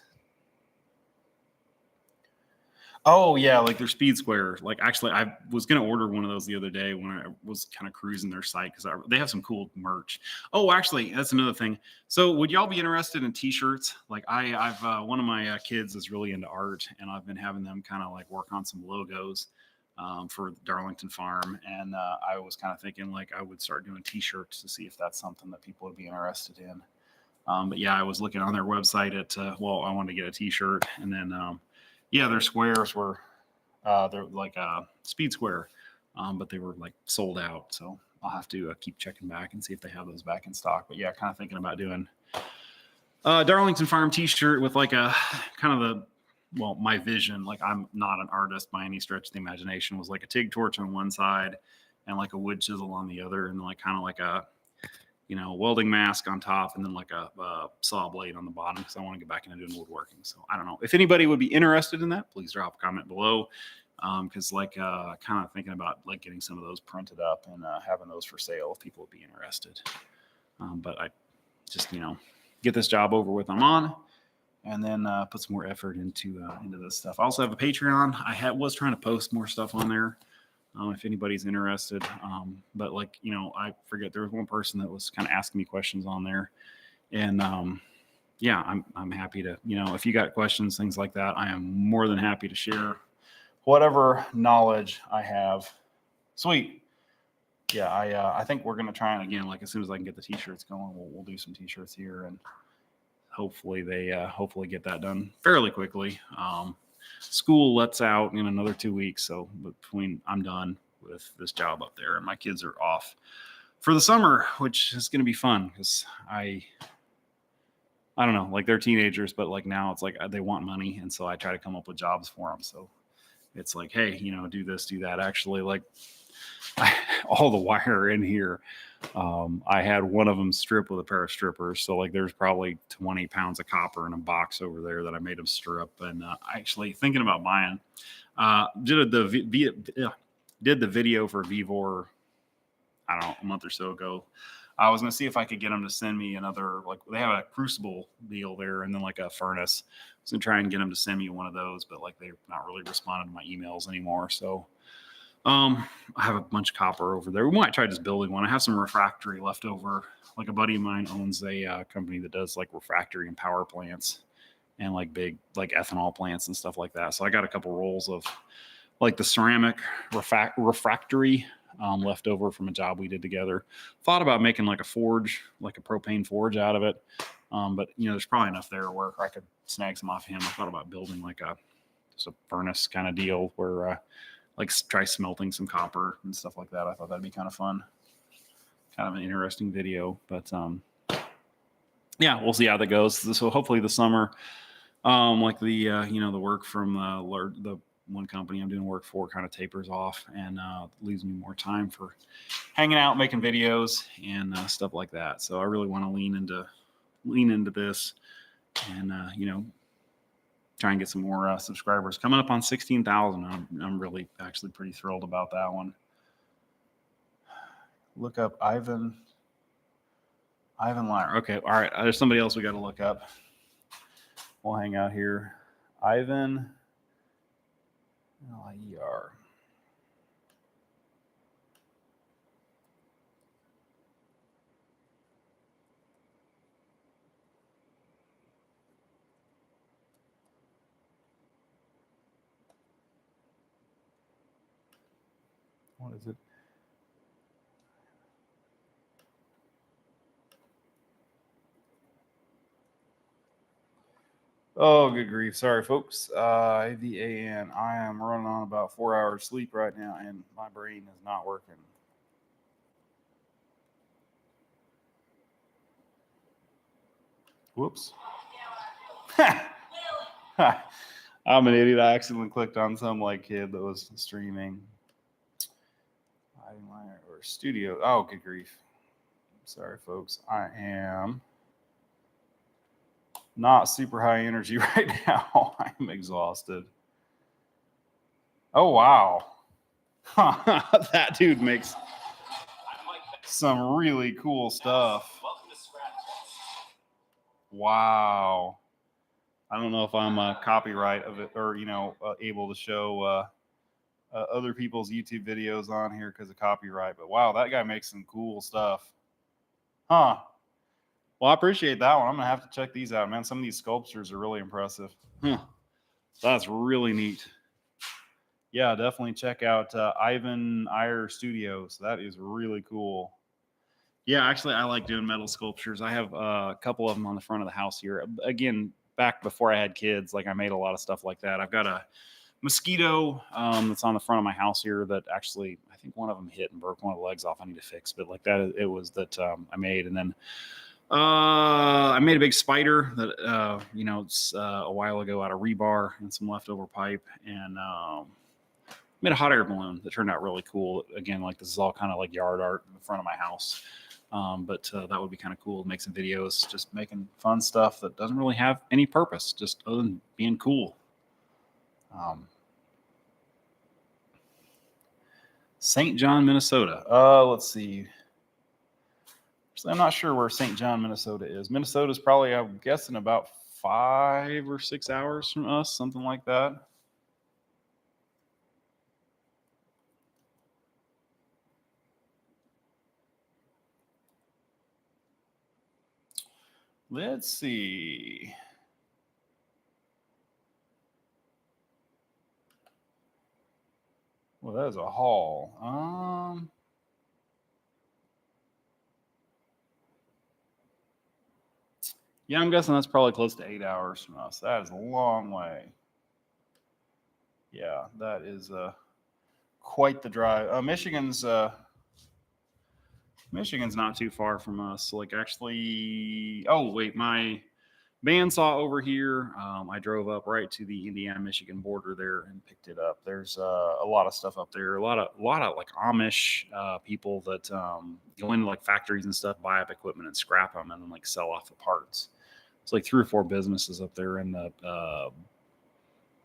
Oh yeah, like their speed square. Like actually, I was gonna order one of those the other day when I was kind of cruising their site because they have some cool merch. Oh, actually, that's another thing. So, would y'all be interested in T-shirts? Like I've one of my kids is really into art, and I've been having them kind of like work on some logos for Darlington Farm, and I was kind of thinking like I would start doing T-shirts to see if that's something that people would be interested in. But yeah, I was looking on their website at I wanted to get a T-shirt, and then yeah, their squares were they're like a speed square, but they were like sold out. So I'll have to keep checking back and see if they have those back in stock. But yeah, kind of thinking about doing Darlington Farm T-shirt with like a kind of my vision. Like I'm not an artist by any stretch of the imagination. Was like a TIG torch on one side and like a wood chisel on the other, and like kind of like a welding mask on top, and then like a saw blade on the bottom because I want to get back into doing woodworking. So I don't know if anybody would be interested in that. Please drop a comment below because like kind of thinking about like getting some of those printed up and having those for sale if people would be interested. But I just get this job over with I'm on, and then put some more effort into this stuff. I also have a Patreon. I was trying to post more stuff on there. If anybody's interested. But like, I forget there was one person that was kind of asking me questions on there, and yeah, I'm happy to, if you got questions, things like that, I am more than happy to share whatever knowledge I have. Sweet. Yeah, I think we're gonna try it again. Like as soon as I can get the T-shirts going, we'll do some T-shirts here, and hopefully they hopefully get that done fairly quickly. School lets out in another 2 weeks, so between I'm done with this job up there and my kids are off for the summer, which is going to be fun because I don't know, like they're teenagers, but like now it's like they want money, and so I try to come up with jobs for them. So it's like, hey, do this, do that. Actually, like all the wire in here, I had one of them strip with a pair of strippers. So like there's probably 20 pounds of copper in a box over there that I made them strip. And actually thinking about buying, did the video for Vivor, I don't know, a month or so ago. I was going to see if I could get them to send me another, like they have a crucible deal there and then like a furnace. I was going to try and get them to send me one of those, but like they're not really responding to my emails anymore. So I have a bunch of copper over there. We might try just building one. I have some refractory left over. Like a buddy of mine owns a company that does like refractory and power plants and like big like ethanol plants and stuff like that. So I got a couple rolls of like the ceramic refractory left over from a job we did together. Thought about making like a forge, like a propane forge out of it. But there's probably enough there where I could snag some off him. I thought about building like just a furnace kind of deal where like try smelting some copper and stuff like that. I thought that'd be kind of fun. Kind of an interesting video, but yeah, we'll see how that goes. So hopefully the summer, like the the work from the one company I'm doing work for kind of tapers off and leaves me more time for hanging out, making videos and stuff like that. So I really want to lean into this and try and get some more subscribers. Coming up on 16,000. I'm really actually pretty thrilled about that one. Look up Ivan Lyer. Okay, all right. There's somebody else we got to look up. We'll hang out here. Ivan Lyer. What is it? Oh, good grief. Sorry, folks. AVAN. I am running on about 4 hours sleep right now, and my brain is not working. Whoops. I'm an idiot. I accidentally clicked on some like kid that was streaming. Or studio. Oh, good grief. Sorry, folks. I am not super high energy right now. I'm exhausted. Oh, wow. That dude makes some really cool stuff. Wow. I don't know if I'm copyright of it or, able to show other people's YouTube videos on here because of copyright. But wow, that guy makes some cool stuff. Huh. Well, I appreciate that one. I'm going to have to check these out, man. Some of these sculptures are really impressive. Huh. That's really neat. Yeah, definitely check out Ivan Iyer Studios. That is really cool. Yeah, actually, I like doing metal sculptures. I have a couple of them on the front of the house here. Again, back before I had kids, like I made a lot of stuff like that. I've got a mosquito that's on the front of my house here that actually, I think one of them hit and broke one of the legs off. I need to fix, but like that, it was that I made. And then I made a big spider that, it's a while ago out of rebar and some leftover pipe, and made a hot air balloon that turned out really cool. Again, like this is all kind of like yard art in the front of my house. But that would be kind of cool to make some videos, just making fun stuff that doesn't really have any purpose, just other than being cool. St. John, Minnesota. Let's see. Actually, I'm not sure where St. John, Minnesota is. Minnesota is probably, I'm guessing, about 5 or 6 hours from us, something like that. Let's see. Well, that is a haul. Yeah, I'm guessing that's probably close to 8 hours from us. That is a long way. Yeah, that is quite the drive. Michigan's not too far from us. Like actually, oh wait, my bandsaw over here. I drove up right to the Indiana-Michigan border there and picked it up. There's a lot of stuff up there. A lot of like Amish people that go into like factories and stuff, buy up equipment and scrap them, and then like sell off the parts. It's like 3 or 4 businesses up there in the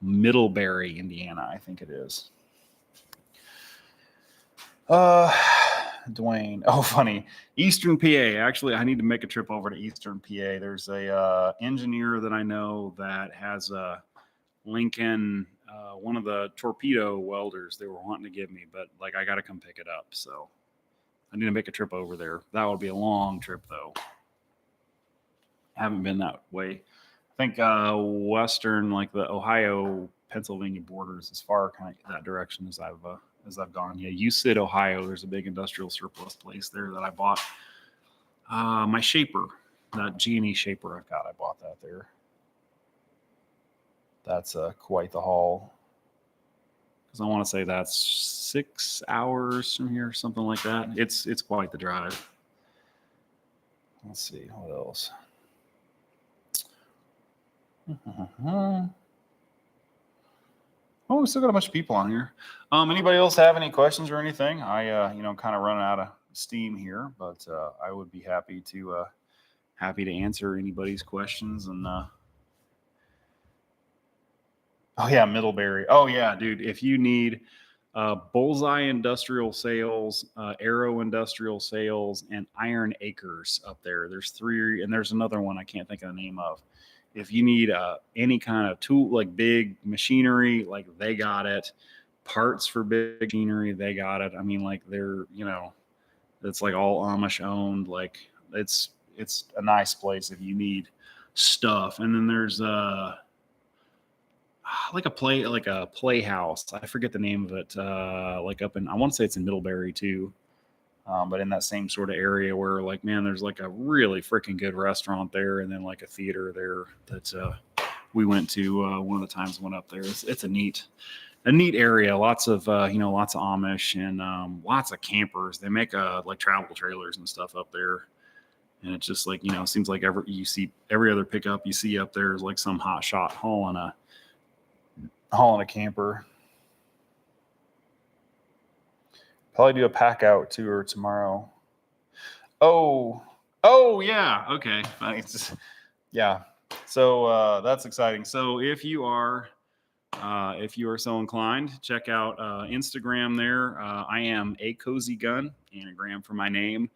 Middlebury, Indiana, I think it is. Dwayne. Oh, funny. Eastern PA. Actually, I need to make a trip over to Eastern PA. There's a engineer that I know that has a Lincoln, one of the torpedo welders they were wanting to give me, but like I got to come pick it up. So I need to make a trip over there. That would be a long trip though. Haven't been that way. I think western, like the Ohio, Pennsylvania border is as far kind of that direction as I've gone. Yeah, UCID, Ohio. There's a big industrial surplus place there that I bought. My shaper, that G&E shaper I've got, I bought that there. That's quite the haul. Because I want to say that's 6 hours from here, something like that. It's quite the drive. Let's see what else. Oh, we still got a bunch of people on here. Anybody else have any questions or anything? I, kind of running out of steam here, but I would be happy to answer anybody's questions. And oh yeah, Middlebury. Oh yeah, dude. If you need Bullseye Industrial Sales, Arrow Industrial Sales, and Iron Acres up there. There's 3, and there's another one I can't think of the name of. If you need any kind of tool, like big machinery, like they got it. Parts for big machinery, they got it. I mean, like they're, it's like all Amish owned. Like it's a nice place if you need stuff. And then there's like a playhouse. I forget the name of it. Like up in, I want to say it's in Middlebury too. But in that same sort of area where like, man, there's like a really freaking good restaurant there. And then like a theater there that's we went to one of the times we went up there. It's a neat area. Lots of lots of Amish and lots of campers. They make like travel trailers and stuff up there. And it's just like, it seems like every other pickup you see up there is like some hot shot hauling a camper. Probably do a pack out tour tomorrow. Oh yeah. Okay. Yeah. So that's exciting. So if you are so inclined, check out Instagram there. I am a cozy gun, anagram for my name.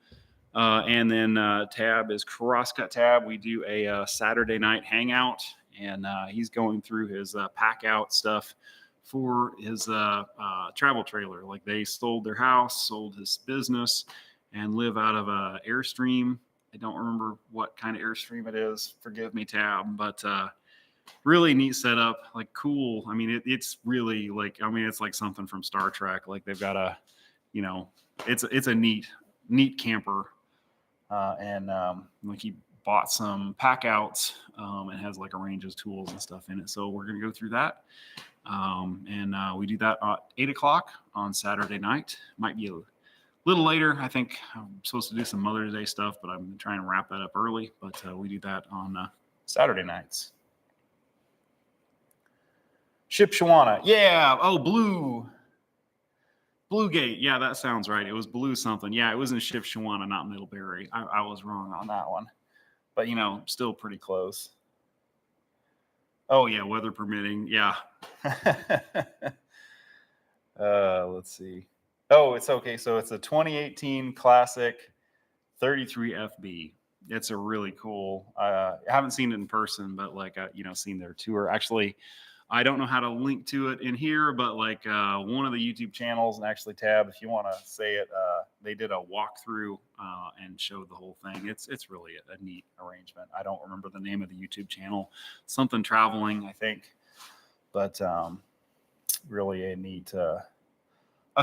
And then Tab is Crosscut Tab. We do a Saturday night hangout, and he's going through his pack out stuff for his travel trailer. Like they sold their house, sold his business, and live out of a Airstream. I don't remember what kind of Airstream it is. Forgive me, Tab, but really neat setup. Like cool. I mean, it's really like, it's like something from Star Trek. Like they've got it's a neat camper. And like he bought some pack outs and has like a range of tools and stuff in it. So we're going to go through that. And we do that at 8:00 on Saturday night. Might be a little later. I think I'm supposed to do some Mother's Day stuff, but I'm trying to wrap that up early. But we do that on Saturday nights. Shipshewana. Yeah. Oh, Bluegate. Yeah, that sounds right. It was Blue something. Yeah, it was in Shipshewana, not Middlebury. I was wrong on that one. But, still pretty close. Oh, yeah, weather permitting. Yeah. Let's see. Oh, it's okay. So it's a 2018 Classic 33 FB. It's a really cool. I haven't seen it in person, but like, seen their tour. Actually, I don't know how to link to it in here, but like one of the YouTube channels, and actually Tab, if you want to say it, they did a walkthrough and showed the whole thing. It's really a neat arrangement. I don't remember the name of the YouTube channel, something traveling, I think, but really a neat, a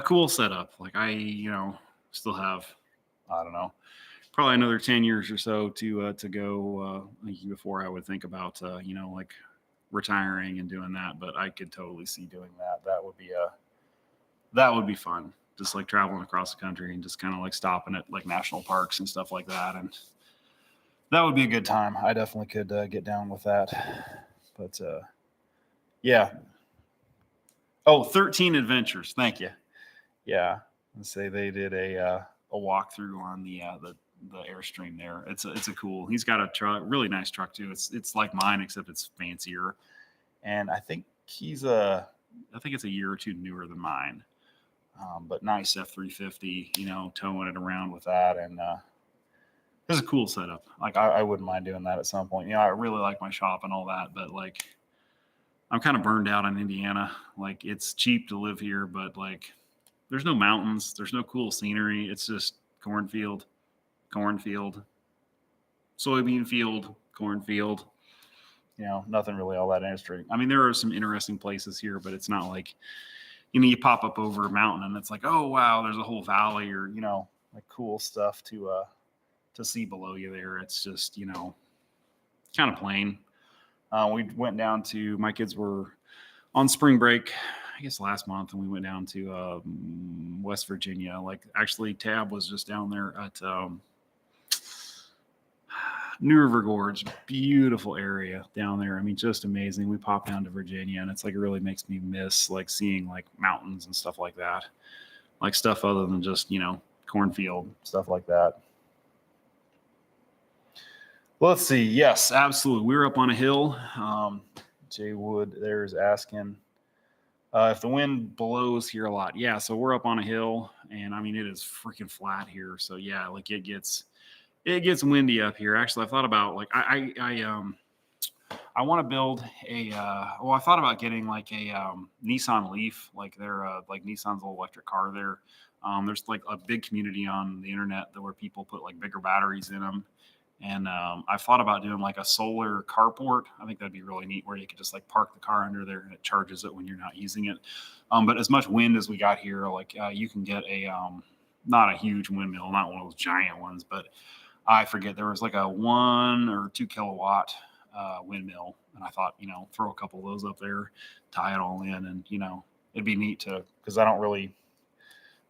cool setup. Like I, still have, I don't know, probably another 10 years or so to go before I would think about, like retiring and doing that, but I could totally see doing that. That would be fun. Just like traveling across the country and just kind of like stopping at like national parks and stuff like that. And that would be a good time. I definitely could get down with that. But yeah. Oh, 13 Adventures. Thank you. Yeah. Let's say they did a walkthrough on the Airstream there. It's a cool. He's got a truck, really nice truck too. It's like mine except it's fancier, and I think it's a year or two newer than mine. But nice F350, towing it around with that, and it's a cool setup. Like I wouldn't mind doing that at some point. I really like my shop and all that, but like I'm kind of burned out on Indiana. Like it's cheap to live here, but like there's no mountains, there's no cool scenery. It's just cornfield, soybean field, cornfield. Nothing really all that interesting. I mean, there are some interesting places here, but it's not like, you pop up over a mountain and it's like, oh wow, there's a whole valley or like cool stuff to see below you there. It's just kind of plain. We went down to, my kids were on spring break, I guess last month, and we went down to West Virginia. Like actually Tab was just down there at New River Gorge, beautiful area down there. I mean, just amazing. We popped down to Virginia, and it's like, it really makes me miss like seeing like mountains and stuff like that, like stuff other than just cornfield stuff like that. Well, let's see. Yes, absolutely. We were up on a hill. Jay Wood there's asking if the wind blows here a lot. Yeah, so we're up on a hill, and I mean, it is freaking flat here. So yeah, like it gets windy up here. Actually, I thought about like I want to build a I thought about getting like a Nissan Leaf, like their like Nissan's little electric car there. There's like a big community on the internet where people put like bigger batteries in them. And I thought about doing like a solar carport. I think that'd be really neat, where you could just like park the car under there and it charges it when you're not using it. But as much wind as we got here, like you can get a not a huge windmill, not one of those giant ones, but I forget, there was like a 1 or 2 kilowatt windmill. And I thought, throw a couple of those up there, tie it all in, and it'd be neat because I don't really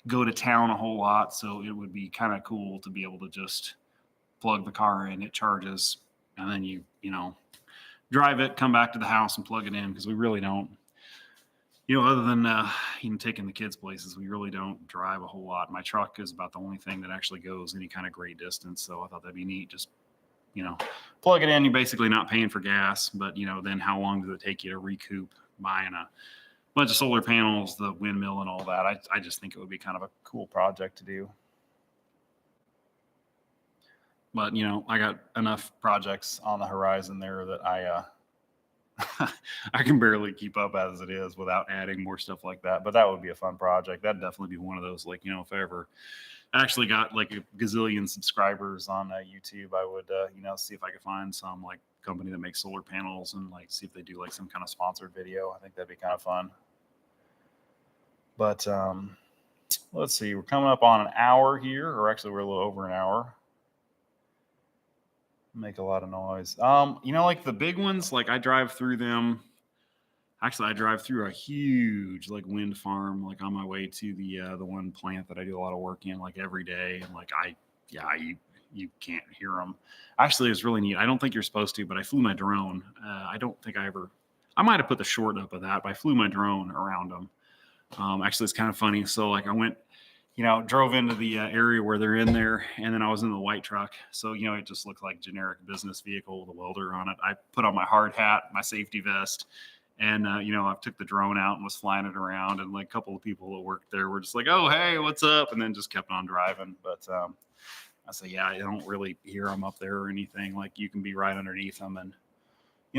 go to town a whole lot, so it would be kind of cool to be able to just plug the car in, it charges, and then you drive it, come back to the house and plug it in, because we really don't, other than taking the kids places, we really don't drive a whole lot. My truck is about the only thing that actually goes any kind of great distance, so I thought that'd be neat. Just plug it in. You're basically not paying for gas, but then how long does it take you to recoup buying a bunch of solar panels, the windmill, and all that? I just think it would be kind of a cool project to do. But I got enough projects on the horizon there that I can barely keep up as it is without adding more stuff like that. But that would be a fun project. That'd definitely be one of those, like, if I ever actually got like a gazillion subscribers on YouTube, I would see if I could find some like company that makes solar panels and like see if they do like some kind of sponsored video. I think that'd be kind of fun. But let's see, we're coming up on an hour here, or actually we're a little over an hour. Make a lot of noise. Like the big ones, like I drive through them. Actually, I drive through a huge like wind farm, like on my way to the one plant that I do a lot of work in, like every day. And like you can't hear them. Actually, it's really neat. I don't think you're supposed to, but I flew my drone. I don't think I might have put the short up of that, but I flew my drone around them. Actually, it's kind of funny. So like I went, drove into the area where they're in there, and then I was in the white truck. So, it just looked like generic business vehicle with a welder on it. I put on my hard hat, my safety vest, and, I took the drone out and was flying it around. And like a couple of people that worked there were just like, oh, hey, what's up? And then just kept on driving. But I say, yeah, I don't really hear them up there or anything. Like you can be right underneath them. And,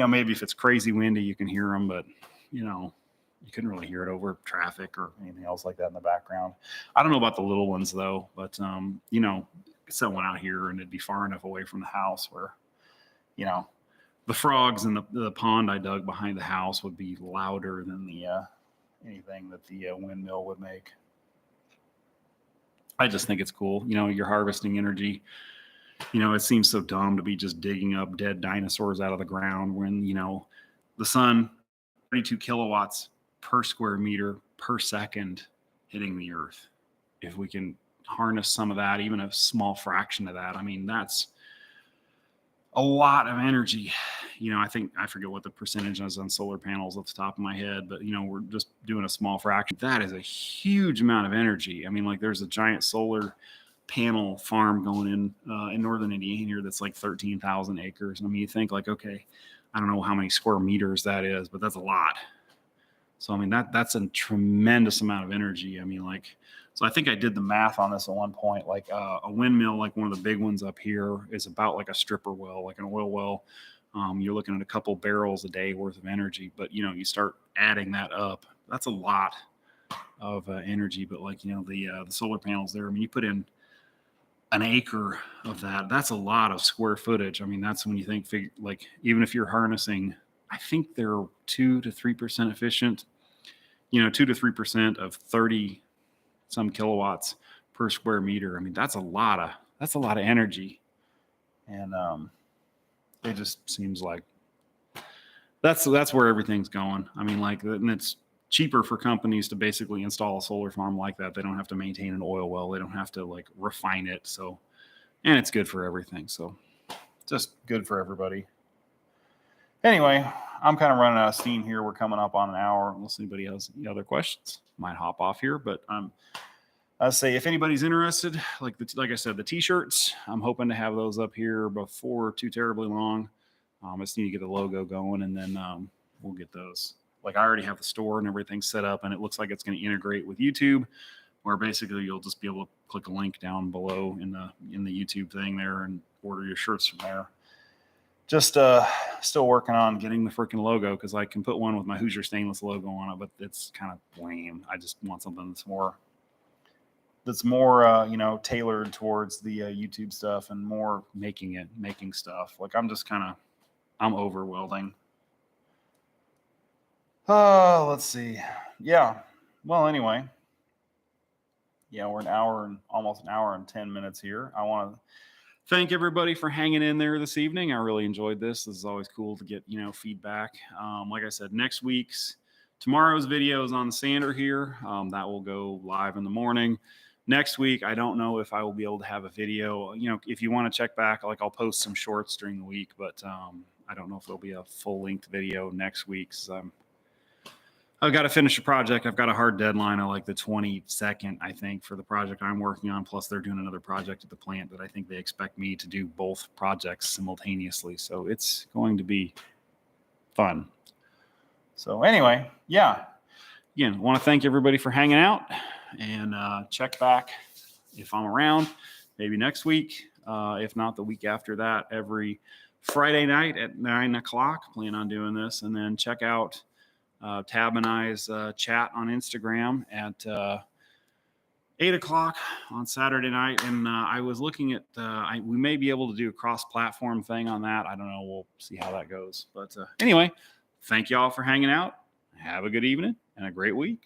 maybe if it's crazy windy, you can hear them, but, you couldn't really hear it over traffic or anything else like that in the background. I don't know about the little ones though, but set one out here and it'd be far enough away from the house where, the frogs in the pond I dug behind the house would be louder than the anything that the windmill would make. I just think it's cool. You're harvesting energy. It seems so dumb to be just digging up dead dinosaurs out of the ground when, the sun, 32 kilowatts per square meter per second hitting the earth. If we can harness some of that, even a small fraction of that, I mean, that's a lot of energy. I forget what the percentage is on solar panels off the top of my head, but we're just doing a small fraction. That is a huge amount of energy. I mean, like there's a giant solar panel farm going in northern Indiana here that's like 13,000 acres. I mean, you think like, okay, I don't know how many square meters that is, but that's a lot. So, I mean, that's a tremendous amount of energy. I mean, like, so I think I did the math on this at one point, like a windmill, like one of the big ones up here is about like a stripper well, like an oil well. You're looking at a couple barrels a day worth of energy, but, you start adding that up. That's a lot of energy. But like, the solar panels there, I mean, you put in an acre of that, that's a lot of square footage. I mean, that's when you think like, even if you're harnessing, I think they're 2 to 3% efficient, 2 to 3% of 30 some kilowatts per square meter. I mean, that's a lot of energy. And it just seems like that's where everything's going. I mean, like, and it's cheaper for companies to basically install a solar farm like that. They don't have to maintain an oil well. They don't have to like refine it. So, and it's good for everything. So just good for everybody. Anyway, I'm kind of running out of steam here. We're coming up on an hour. Unless anybody has any other questions, might hop off here. But I say if anybody's interested, like I said, the t-shirts, I'm hoping to have those up here before too terribly long. I just need to get the logo going, and then we'll get those. Like I already have the store and everything set up, and it looks like it's going to integrate with YouTube, where basically you'll just be able to click a link down below in the YouTube thing there and order your shirts from there. Just still working on getting the freaking logo, because I can put one with my Hoosier Stainless logo on it, but it's kind of lame. I just want something that's more tailored towards the YouTube stuff and more making stuff. Like I'm over welding. Let's see. Yeah. Well, anyway. Yeah, we're almost an hour and 10 minutes here. I want to thank everybody for hanging in there this evening. I really enjoyed this. This is always cool to get, feedback. Like I said, tomorrow's video is on the sander here. That will go live in the morning. Next week, I don't know if I will be able to have a video. If you want to check back, I'll post some shorts during the week, but I don't know if it'll be a full-length video next week. I've got to finish a project. I've got a hard deadline of like the 22nd, I think, for the project I'm working on. Plus, they're doing another project at the plant that I think they expect me to do both projects simultaneously. So it's going to be fun. So anyway, yeah. Again, I want to thank everybody for hanging out, and check back if I'm around, maybe next week. If not, the week after that, every Friday night at 9 o'clock. Plan on doing this. And then check out Tab and I's chat on Instagram at 8 o'clock on Saturday night. And I was looking at, we may be able to do a cross-platform thing on that. I don't know. We'll see how that goes. But anyway, thank you all for hanging out. Have a good evening and a great week.